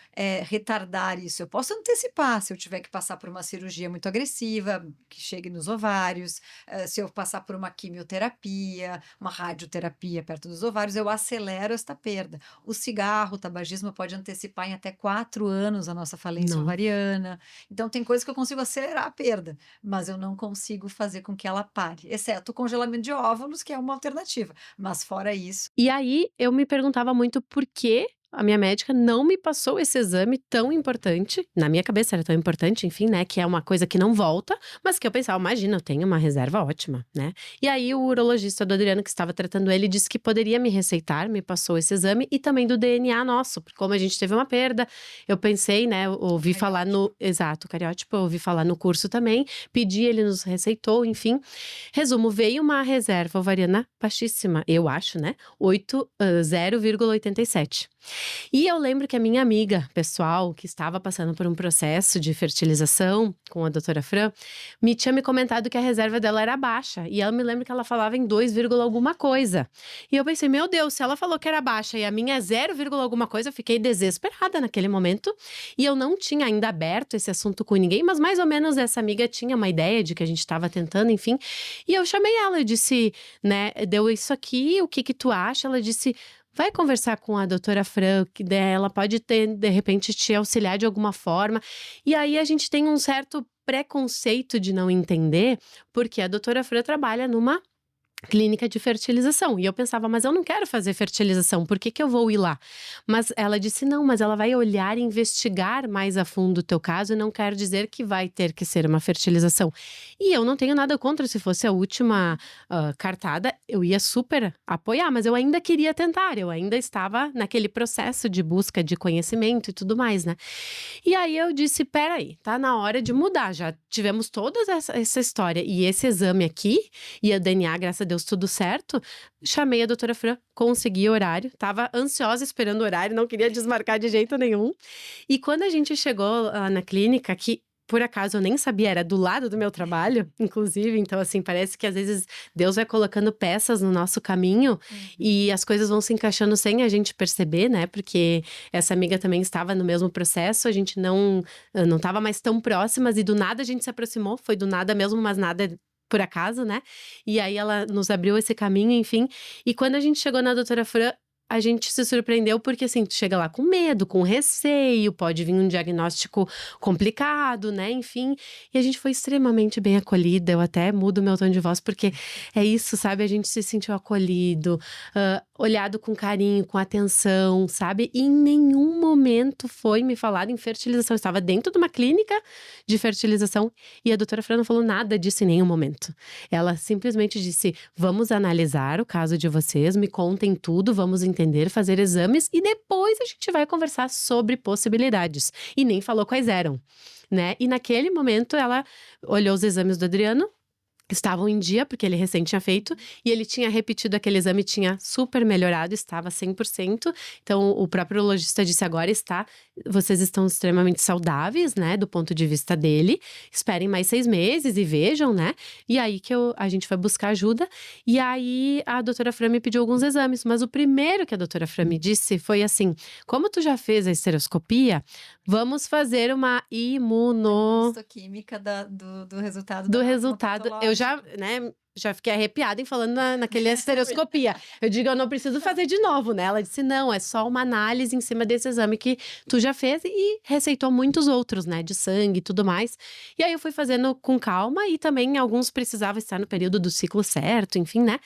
[SPEAKER 1] retardar isso. Eu posso antecipar se eu tiver que passar por uma cirurgia muito agressiva, que chegue nos ovários, se eu passar por uma quimioterapia, uma radioterapia perto dos ovários, eu acelero esta perda. O cigarro, o tabagismo pode antecipar em até 4 anos a nossa falência
[SPEAKER 2] Nossa.
[SPEAKER 1] ovariana. Então, tem coisas que eu consigo acelerar a perda, mas eu não consigo fazer com que ela pare, exceto o congelamento de óvulos, que é uma alternativa. Mas fora isso.
[SPEAKER 2] E aí eu me perguntava muito por que a minha médica não me passou esse exame tão importante. Na minha cabeça era tão importante, enfim, né? Que é uma coisa que não volta, mas que eu pensava, imagina, eu tenho uma reserva ótima, né? E aí o urologista do Adriano, que estava tratando ele, disse que poderia me receitar, me passou esse exame e também do DNA nosso, porque como a gente teve uma perda, eu pensei, né? Ouvi falar no. Exato, cariótipo, eu ouvi falar no curso também, pedi, ele nos receitou, enfim. Resumo, veio uma reserva ovariana baixíssima, eu acho, né? 0,87. E eu lembro que a minha amiga pessoal, que estava passando por um processo de fertilização com a doutora Fran, tinha me comentado que a reserva dela era baixa. E ela me lembra que ela falava em 2, alguma coisa. E eu pensei, meu Deus, se ela falou que era baixa e a minha é 0, alguma coisa, eu fiquei desesperada naquele momento. E eu não tinha ainda aberto esse assunto com ninguém, mas mais ou menos essa amiga tinha uma ideia de que a gente estava tentando, enfim. E eu chamei ela, eu disse, né, deu isso aqui, o que que tu acha? Ela disse, vai conversar com a doutora Fran, que ela pode ter, de repente, te auxiliar de alguma forma. E aí a gente tem um certo preconceito de não entender, porque a doutora Fran trabalha numa clínica de fertilização. E eu pensava, mas eu não quero fazer fertilização, por que que eu vou ir lá? Mas ela disse, não, mas ela vai olhar e investigar mais a fundo o teu caso e não quer dizer que vai ter que ser uma fertilização. E eu não tenho nada contra, se fosse a última cartada, eu ia super apoiar, mas eu ainda queria tentar, eu ainda estava naquele processo de busca de conhecimento e tudo mais, né? E aí eu disse, peraí, tá na hora de mudar, já tivemos toda essa história e esse exame aqui, e a DNA, graças a Deus, tudo certo. Chamei a doutora Fran, consegui horário, tava ansiosa esperando o horário, não queria desmarcar de jeito nenhum. E quando a gente chegou lá na clínica, que por acaso eu nem sabia, era do lado do meu trabalho, inclusive, então assim, parece que às vezes Deus vai colocando peças no nosso caminho e as coisas vão se encaixando sem a gente perceber, né? Porque essa amiga também estava no mesmo processo, a gente não estava mais tão próximas e do nada a gente se aproximou, foi do nada mesmo, mas nada por acaso, né? E aí ela nos abriu esse caminho, enfim. E quando a gente chegou na doutora Fran, a gente se surpreendeu porque, assim, tu chega lá com medo, com receio, pode vir um diagnóstico complicado, né? Enfim, e a gente foi extremamente bem acolhida. Eu até mudo meu tom de voz porque é isso, sabe? A gente se sentiu acolhido, olhado com carinho, com atenção, sabe? E em nenhum momento foi me falado em fertilização. Eu estava dentro de uma clínica de fertilização e a doutora Fran não falou nada disso em nenhum momento. Ela simplesmente disse, vamos analisar o caso de vocês, me contem tudo, vamos entender, fazer exames e depois a gente vai conversar sobre possibilidades. E nem falou quais eram, né? E naquele momento ela olhou os exames do Adriano, estavam em dia, porque ele recém tinha feito, e ele tinha repetido aquele exame, tinha super melhorado, estava 100%. Então, o próprio urologista disse, agora vocês estão extremamente saudáveis, né, do ponto de vista dele. Esperem mais 6 meses e vejam, né? E aí que a gente foi buscar ajuda. E aí, a doutora Fran me pediu alguns exames, mas o primeiro que a doutora Fran me disse foi assim, como tu já fez a estereoscopia, vamos fazer uma
[SPEAKER 1] Imunohistoquímica do resultado
[SPEAKER 2] do
[SPEAKER 1] da
[SPEAKER 2] resultado. Eu
[SPEAKER 1] patológica.
[SPEAKER 2] já, né, já fiquei arrepiada em falando naquele estereoscopia. Eu digo, eu não preciso fazer de novo, né? Ela disse, não, é só uma análise em cima desse exame que tu já fez e receitou muitos outros, né? De sangue e tudo mais. E aí eu fui fazendo com calma e também alguns precisavam estar no período do ciclo certo, enfim, né?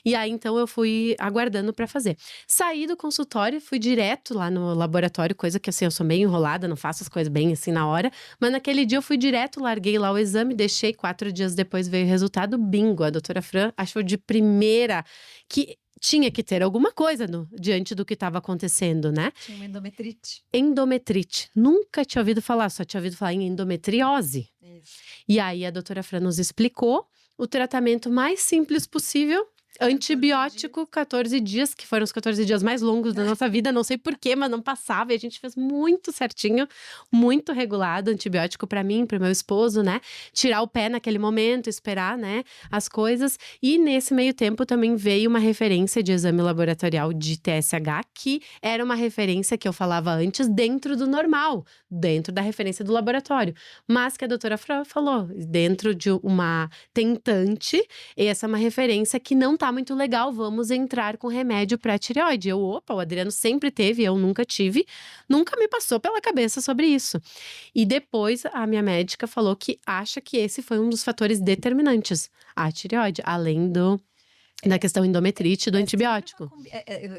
[SPEAKER 2] E aí então eu fui aguardando pra fazer. Saí do consultório, fui direto lá no laboratório, coisa que assim, eu sou meio enrolada, não faço as coisas bem assim na hora. Mas naquele dia eu fui direto, larguei lá o exame, deixei 4 dias depois veio o resultado, bingo. A doutora Fran achou de primeira que tinha que ter alguma coisa diante do que estava acontecendo, né?
[SPEAKER 1] Tinha uma endometrite.
[SPEAKER 2] Endometrite. Nunca tinha ouvido falar, só tinha ouvido falar em endometriose.
[SPEAKER 1] Isso.
[SPEAKER 2] E aí a doutora Fran nos explicou o tratamento mais simples possível. Antibiótico, 14 dias, que foram os 14 dias mais longos da nossa vida, não sei porquê, mas não passava, e a gente fez muito certinho, muito regulado, antibiótico pra mim, pro meu esposo, né, tirar o pé naquele momento, esperar, né, as coisas, e nesse meio tempo também veio uma referência de exame laboratorial de TSH, que era uma referência que eu falava antes dentro do normal, dentro da referência do laboratório, mas que a doutora falou, dentro de uma tentante, essa é uma referência que não tá muito legal, vamos entrar com remédio para tireoide. O Adriano sempre teve, eu nunca tive, nunca me passou pela cabeça sobre isso. E depois a minha médica falou que acha que esse foi um dos fatores determinantes, a tireoide, além da questão endometrite do antibiótico.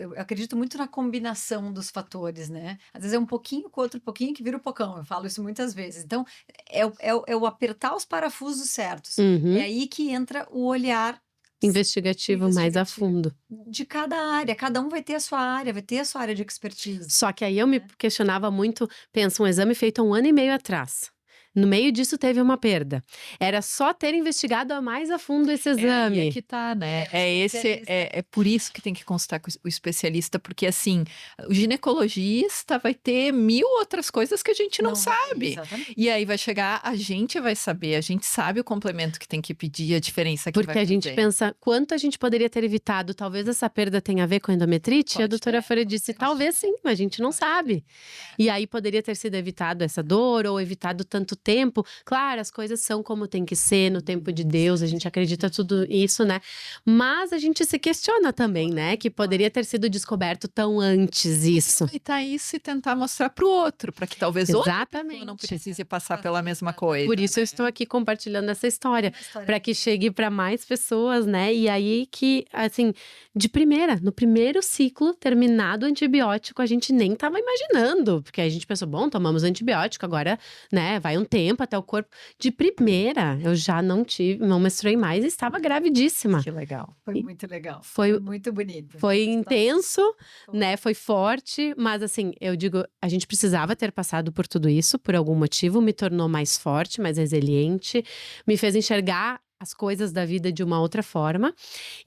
[SPEAKER 1] Eu acredito muito na combinação dos fatores, né? Às vezes é um pouquinho com outro pouquinho que vira o pocão. Eu falo isso muitas vezes. Então, é o apertar os parafusos certos. É aí que entra o olhar
[SPEAKER 2] investigativo mais a fundo.
[SPEAKER 1] de cada área. Cada um vai ter a sua área, vai ter a sua área de expertise.
[SPEAKER 2] Só que aí eu me questionava muito, pensa, um exame feito há 1 ano e meio atrás. No meio disso teve uma perda. Era só ter investigado mais a fundo esse exame.
[SPEAKER 3] É que tá, né? É por isso que tem que consultar com o especialista, porque assim, o ginecologista vai ter 1000 outras coisas que a gente não sabe.
[SPEAKER 1] Exatamente.
[SPEAKER 3] E aí vai chegar, a gente vai saber, a gente sabe o complemento que tem que pedir, a diferença que vai fazer.
[SPEAKER 2] Porque a gente pensa, quanto a gente poderia ter evitado? Talvez essa perda tenha a ver com endometrite?
[SPEAKER 3] Pode
[SPEAKER 2] A doutora Fran disse, talvez sim, mas a gente não sabe. E aí poderia ter sido evitado essa dor, ou evitado tanto tempo, claro, as coisas são como tem que ser, no tempo de Deus, a gente acredita tudo isso, né? Mas a gente se questiona também, né? Que poderia ter sido descoberto tão antes isso.
[SPEAKER 3] Aproveitar isso e tentar mostrar para o outro, para que talvez outra pessoa
[SPEAKER 2] Exatamente.
[SPEAKER 3] não precise passar pela mesma coisa.
[SPEAKER 2] Por isso eu estou aqui compartilhando essa história, para que chegue para mais pessoas, né? E aí que, assim, de primeira, no primeiro ciclo terminado o antibiótico, a gente nem estava imaginando, porque a gente pensou, bom, tomamos antibiótico, agora, né, vai um tempo até o corpo. De primeira, eu já não menstruei mais e estava gravidíssima.
[SPEAKER 3] Que legal.
[SPEAKER 1] Foi muito legal.
[SPEAKER 2] Foi-
[SPEAKER 1] Foi muito bonito.
[SPEAKER 2] Foi intenso,
[SPEAKER 1] Foi.
[SPEAKER 2] né? Foi forte, mas assim, eu digo, a gente precisava ter passado por tudo isso, por algum motivo, me tornou mais forte, mais resiliente, me fez enxergar as coisas da vida de uma outra forma.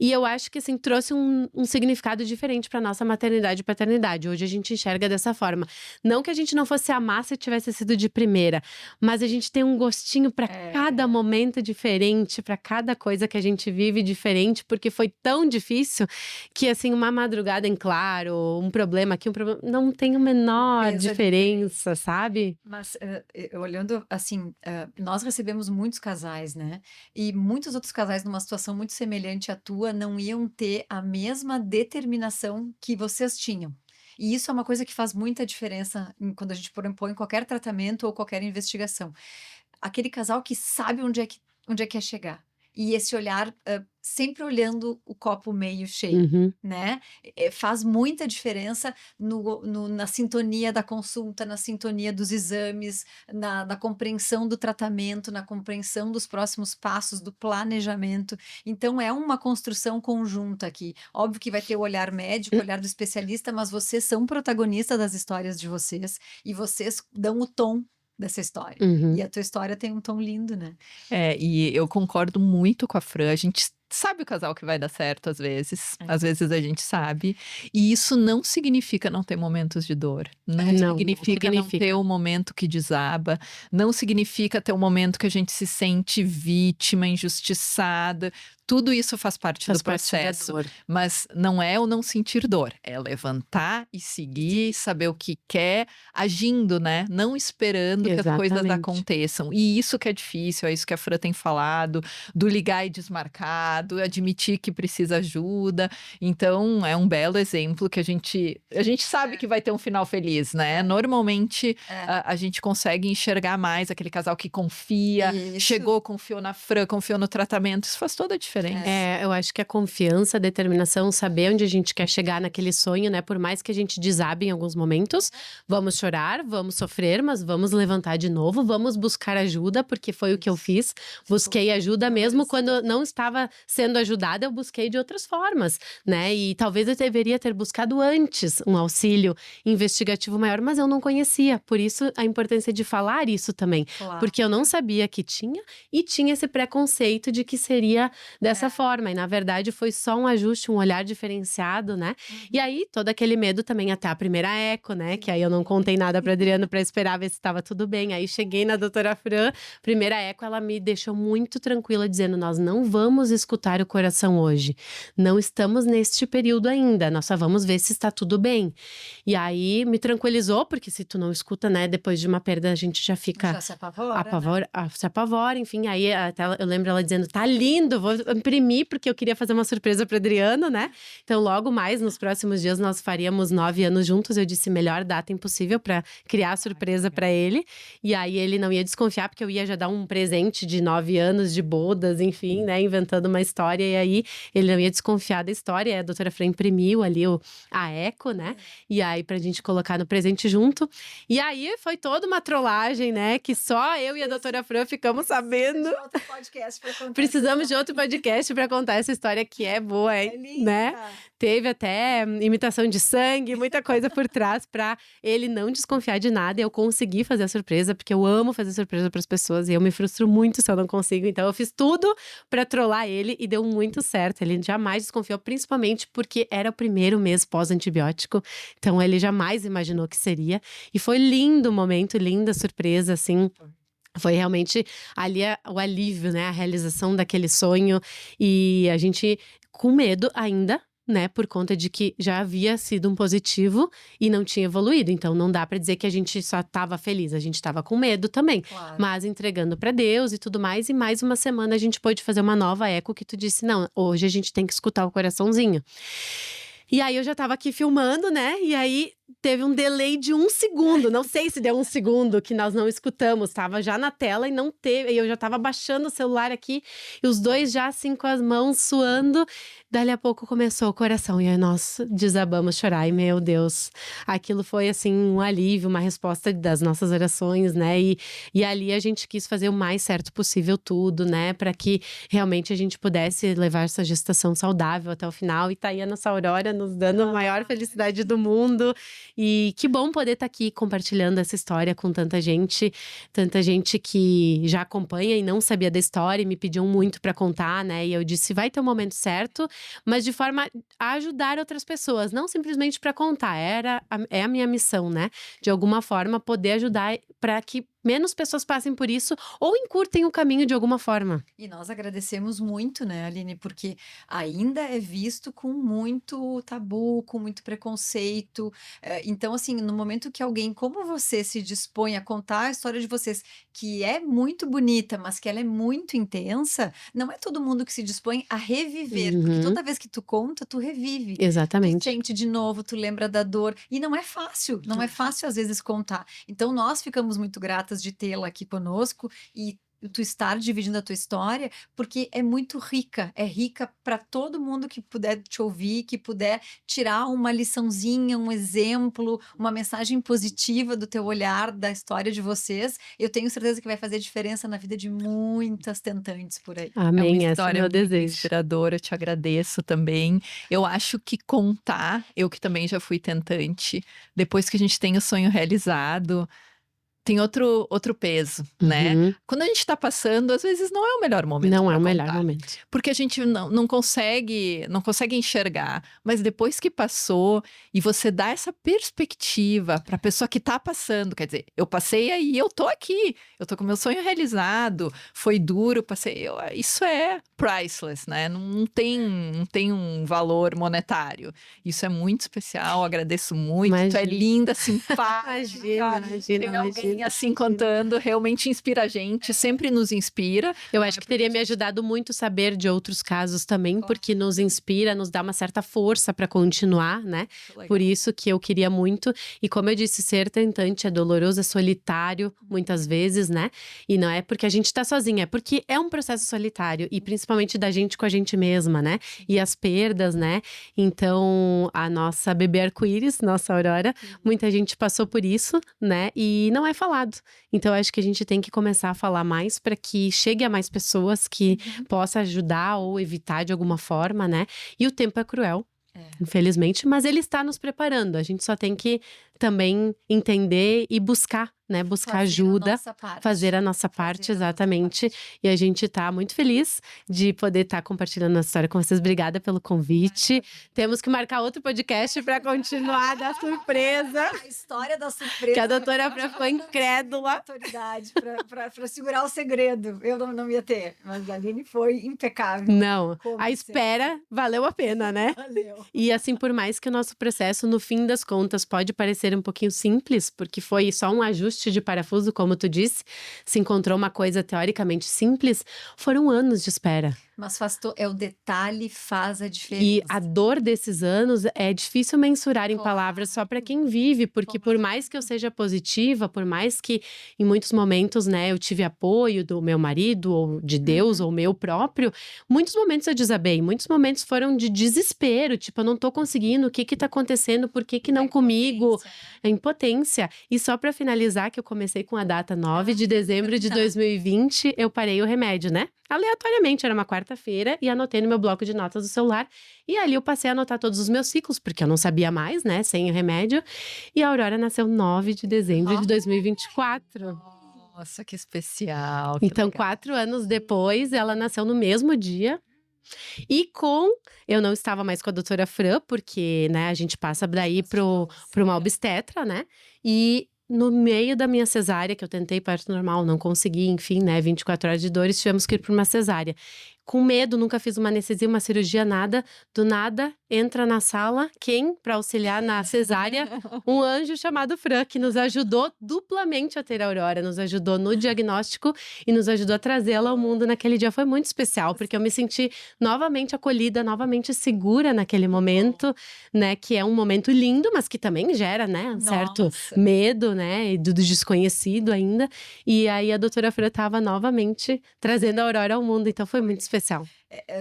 [SPEAKER 2] E eu acho que, assim, trouxe um significado diferente para nossa maternidade e paternidade. Hoje a gente enxerga dessa forma. Não que a gente não fosse amar se tivesse sido de primeira, mas a gente tem um gostinho para cada momento diferente, para cada coisa que a gente vive diferente, porque foi tão difícil que, assim, uma madrugada em claro, um problema aqui, um problema, não tem a menor
[SPEAKER 1] Pesa
[SPEAKER 2] diferença, sabe?
[SPEAKER 1] Mas olhando assim, nós recebemos muitos casais, né? E muitos outros casais numa situação muito semelhante à tua não iam ter a mesma determinação que vocês tinham. E isso é uma coisa que faz muita diferença quando a gente propõe qualquer tratamento ou qualquer investigação. Aquele casal que sabe onde é que quer chegar. E esse olhar, sempre olhando o copo meio cheio,
[SPEAKER 2] Uhum.
[SPEAKER 1] né? Faz muita diferença na sintonia da consulta, na sintonia dos exames, na compreensão do tratamento, na compreensão dos próximos passos, do planejamento. Então, é uma construção conjunta aqui. Óbvio que vai ter o olhar médico, o olhar do especialista, mas vocês são protagonistas das histórias de vocês e vocês dão o tom dessa história.
[SPEAKER 2] Uhum.
[SPEAKER 1] E a tua história tem um tom lindo, né?
[SPEAKER 3] E eu concordo muito com a Fran. A gente sabe o casal que vai dar certo às vezes. Às vezes a gente sabe. E isso não significa não ter momentos de dor. Não significa não ter um momento que desaba. Não significa ter um momento que a gente se sente vítima, injustiçada. Tudo isso faz parte do processo. Mas não é o não sentir dor. É levantar e seguir, saber o que quer, agindo, né? Não esperando que as coisas aconteçam. E isso que é difícil, é isso que a Fran tem falado, do ligar e desmarcar, do admitir que precisa ajuda. Então, é um belo exemplo que a gente sabe que vai ter um final feliz, né? Normalmente, a gente consegue enxergar mais aquele casal que confia, chegou, confiou na Fran, confiou no tratamento. Isso faz toda a diferença.
[SPEAKER 2] Eu acho que a confiança, a determinação, saber onde a gente quer chegar naquele sonho, né? Por mais que a gente desabe em alguns momentos, vamos chorar, vamos sofrer, mas vamos levantar de novo, vamos buscar ajuda, porque foi o que eu fiz. Busquei ajuda mesmo quando não estava sendo ajudada, eu busquei de outras formas, né? E talvez eu deveria ter buscado antes um auxílio investigativo maior, mas eu não conhecia. Por isso, a importância de falar isso também.
[SPEAKER 1] Claro.
[SPEAKER 2] Porque eu não sabia que tinha, e tinha esse preconceito de que seria dessa forma. E na verdade foi só um ajuste, um olhar diferenciado, né? E aí todo aquele medo também até a primeira eco, né? Que aí eu não contei nada para Adriano para esperar ver se estava tudo bem. Aí cheguei na doutora Fran, primeira eco, ela me deixou muito tranquila dizendo: nós não vamos escutar o coração hoje. Não estamos neste período ainda, nós só vamos ver se está tudo bem. E aí me tranquilizou, porque se tu não escuta, né, depois de uma perda a gente já fica
[SPEAKER 1] Já se apavora, né?
[SPEAKER 2] se apavora, enfim. Aí até eu lembro ela dizendo: tá lindo, vou imprimir, porque eu queria fazer uma surpresa para Adriano, né? Então logo mais, nos próximos dias, nós faríamos 9 anos juntos. Eu disse: melhor data impossível para criar a surpresa para ele. E aí ele não ia desconfiar, porque eu ia já dar um presente de 9 anos de bodas, enfim, né, inventando uma história. E aí ele não ia desconfiar da história. E a doutora Fran imprimiu ali a eco, né? E aí pra gente colocar no presente junto. E aí foi toda uma trollagem, né? Que só eu e a doutora Fran ficamos sabendo. Precisamos de outro podcast para contar essa história, que é boa, né? Teve até imitação de sangue, muita coisa por trás para ele não desconfiar de nada. E eu consegui fazer a surpresa, porque eu amo fazer surpresa para as pessoas e eu me frustro muito se eu não consigo. Então eu fiz tudo para trollar ele e deu muito certo. Ele jamais desconfiou, principalmente porque era o primeiro mês pós-antibiótico. Então ele jamais imaginou que seria. E foi lindo o momento, linda surpresa, assim. Foi realmente ali o alívio, né? A realização daquele sonho. E a gente, com medo ainda, né, por conta de que já havia sido um positivo e não tinha evoluído. Então, não dá pra dizer que a gente só tava feliz, a gente tava com medo também.
[SPEAKER 1] Claro.
[SPEAKER 2] Mas entregando pra Deus e tudo mais, e mais uma semana a gente pôde fazer uma nova eco que tu disse, não, hoje a gente tem que escutar o coraçãozinho. E aí eu já tava aqui filmando, né? E aí teve um delay de 1 segundo. Não sei se deu 1 segundo que nós não escutamos. Tava já na tela e não teve. E eu já tava baixando o celular aqui. E os dois já assim com as mãos suando. Dali a pouco começou o coração. E aí nós desabamos a chorar. E meu Deus, aquilo foi assim um alívio, uma resposta das nossas orações, né? E ali a gente quis fazer o mais certo possível tudo, né? Para que realmente a gente pudesse levar essa gestação saudável até o final. E tá aí a nossa Aurora nos dando a maior felicidade do mundo. E que bom poder estar aqui compartilhando essa história com tanta gente que já acompanha e não sabia da história e me pediam muito para contar, né? E eu disse, vai ter um momento certo, mas de forma a ajudar outras pessoas, não simplesmente para contar. É a minha missão, né? De alguma forma poder ajudar para que menos pessoas passem por isso ou encurtem o caminho de alguma forma.
[SPEAKER 1] E nós agradecemos muito, né, Aline, porque ainda é visto com muito tabu, com muito preconceito. Então, assim, no momento que alguém como você se dispõe a contar a história de vocês, que é muito bonita, mas que ela é muito intensa, não é todo mundo que se dispõe a reviver, porque
[SPEAKER 2] Uhum.
[SPEAKER 1] toda vez que tu conta, tu revive. Tu
[SPEAKER 2] Exatamente.
[SPEAKER 1] sente de novo, tu lembra da dor, e não é fácil às vezes contar. Então nós ficamos muito gratas de tê-la aqui conosco e tu estar dividindo a tua história, porque é muito rica, é rica para todo mundo que puder te ouvir, que puder tirar uma liçãozinha, um exemplo, uma mensagem positiva do teu olhar, da história de vocês. Eu tenho certeza que vai fazer diferença na vida de muitas tentantes por aí.
[SPEAKER 3] É uma
[SPEAKER 2] Amém, esse é o
[SPEAKER 3] história
[SPEAKER 2] meu
[SPEAKER 3] muito
[SPEAKER 2] desejo.
[SPEAKER 3] inspiradora, eu te agradeço também. Eu acho que contar, eu que também já fui tentante, depois que a gente tem o sonho realizado, tem outro peso, né?
[SPEAKER 2] Uhum.
[SPEAKER 3] Quando a gente tá passando, às vezes não é o melhor momento
[SPEAKER 2] Não é
[SPEAKER 3] pra
[SPEAKER 2] o melhor
[SPEAKER 3] contar.
[SPEAKER 2] momento.
[SPEAKER 3] Porque a gente não consegue enxergar. Mas depois que passou e você dá essa perspectiva para a pessoa que tá passando, quer dizer, eu passei aí, eu tô aqui, eu tô com meu sonho realizado, foi duro, passei, isso é priceless, né? Não tem um valor monetário. Isso é muito especial, agradeço muito. Tu é
[SPEAKER 2] Imagina.
[SPEAKER 3] linda, simpática. Tem alguém assim contando, realmente inspira a gente, sempre nos inspira.
[SPEAKER 2] Eu acho que teria me ajudado muito saber de outros casos também, porque nos inspira, nos dá uma certa força para continuar, né? Por isso que eu queria muito. E como eu disse, ser tentante é doloroso, é solitário, muitas vezes, né? E não é porque a gente tá sozinha, é porque é um processo solitário, e principalmente da gente com a gente mesma, né? E as perdas, né? Então, a nossa bebê arco-íris, nossa Aurora, muita gente passou por isso, né? E não é falado. Então, eu acho que a gente tem que começar a falar mais para que chegue a mais pessoas, que possa ajudar ou evitar de alguma forma, né? E o tempo é cruel, infelizmente, mas ele está nos preparando. A gente só tem que também entender e buscar, né? Buscar ajuda, fazer a nossa parte, exatamente. E a gente tá muito feliz de poder estar compartilhando a história com vocês. Obrigada pelo convite. Temos que marcar outro podcast para continuar da surpresa.
[SPEAKER 1] A história da surpresa.
[SPEAKER 2] Que a doutora Fran ficou incrédula.
[SPEAKER 1] Autoridade para segurar o segredo. Eu não ia ter, mas a Aline foi impecável.
[SPEAKER 2] Não,
[SPEAKER 1] Como
[SPEAKER 2] a espera valeu a pena, né?
[SPEAKER 1] Valeu.
[SPEAKER 2] E assim, por mais que o nosso processo, no fim das contas, pode parecer um pouquinho simples, porque foi só um ajuste de parafuso, como tu disse, se encontrou uma coisa teoricamente simples, foram anos de espera.
[SPEAKER 1] Mas o detalhe faz a diferença.
[SPEAKER 2] E a dor desses anos é difícil mensurar em palavras só para quem vive, porque por mais que eu seja positiva, por mais que em muitos momentos, né, eu tive apoio do meu marido, ou de Deus, ou meu próprio, muitos momentos eu desabei, muitos momentos foram de desespero, tipo, eu não tô conseguindo, o que tá acontecendo, por que não comigo? A impotência. E só para finalizar, que eu comecei com a data 9 de dezembro de 2020, eu parei o remédio, né? Aleatoriamente, era uma quarta-feira, e anotei no meu bloco de notas do celular. E ali eu passei a anotar todos os meus ciclos, porque eu não sabia mais, né, sem o remédio. E a Aurora nasceu 9 de dezembro de 2024.
[SPEAKER 3] Nossa, que especial. Que
[SPEAKER 2] então,
[SPEAKER 3] legal.
[SPEAKER 2] 4 anos depois, ela nasceu no mesmo dia. E eu não estava mais com a doutora Fran, porque, né, a gente passa daí pro uma obstetra, né? E no meio da minha cesárea, que eu tentei parto normal, não consegui, enfim, né, 24 horas de dores, tivemos que ir para uma cesárea. Com medo, nunca fiz uma anestesia, uma cirurgia, nada. Do nada, entra na sala, quem, para auxiliar na cesárea? Um anjo chamado Fran, que nos ajudou duplamente a ter a Aurora, nos ajudou no diagnóstico e nos ajudou a trazê-la ao mundo naquele dia. Foi muito especial, porque eu me senti novamente acolhida, novamente segura naquele momento, né? Que é um momento lindo, mas que também gera, né? Um certo
[SPEAKER 1] Nossa.
[SPEAKER 2] medo, né? Do desconhecido ainda. E aí a doutora Fran estava novamente trazendo a Aurora ao mundo, então foi muito especial.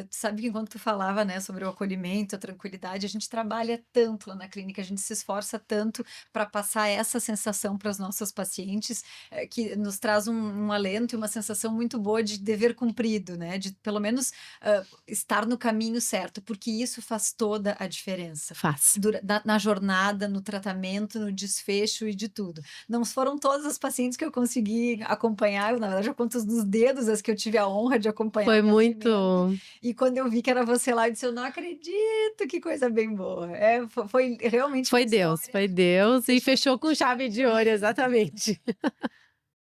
[SPEAKER 1] Tu sabe que enquanto tu falava, né, sobre o acolhimento, a tranquilidade, a gente trabalha tanto lá na clínica, a gente se esforça tanto para passar essa sensação para as nossas pacientes, que nos traz um alento e uma sensação muito boa de dever cumprido, né, de pelo menos estar no caminho certo, porque isso faz toda a diferença.
[SPEAKER 2] Fácil.
[SPEAKER 1] Na jornada, no tratamento, no desfecho e de tudo. Não foram todas as pacientes que eu consegui acompanhar, na verdade, eu conto nos dedos as que eu tive a honra de acompanhar.
[SPEAKER 2] Foi
[SPEAKER 1] o nascimento.
[SPEAKER 2] muito.
[SPEAKER 1] E quando eu vi que era você lá, eu disse: eu não acredito, que coisa bem boa. Foi realmente
[SPEAKER 2] Foi
[SPEAKER 1] uma
[SPEAKER 2] Deus,
[SPEAKER 1] história.
[SPEAKER 2] foi Deus e fechou com chave de ouro, exatamente.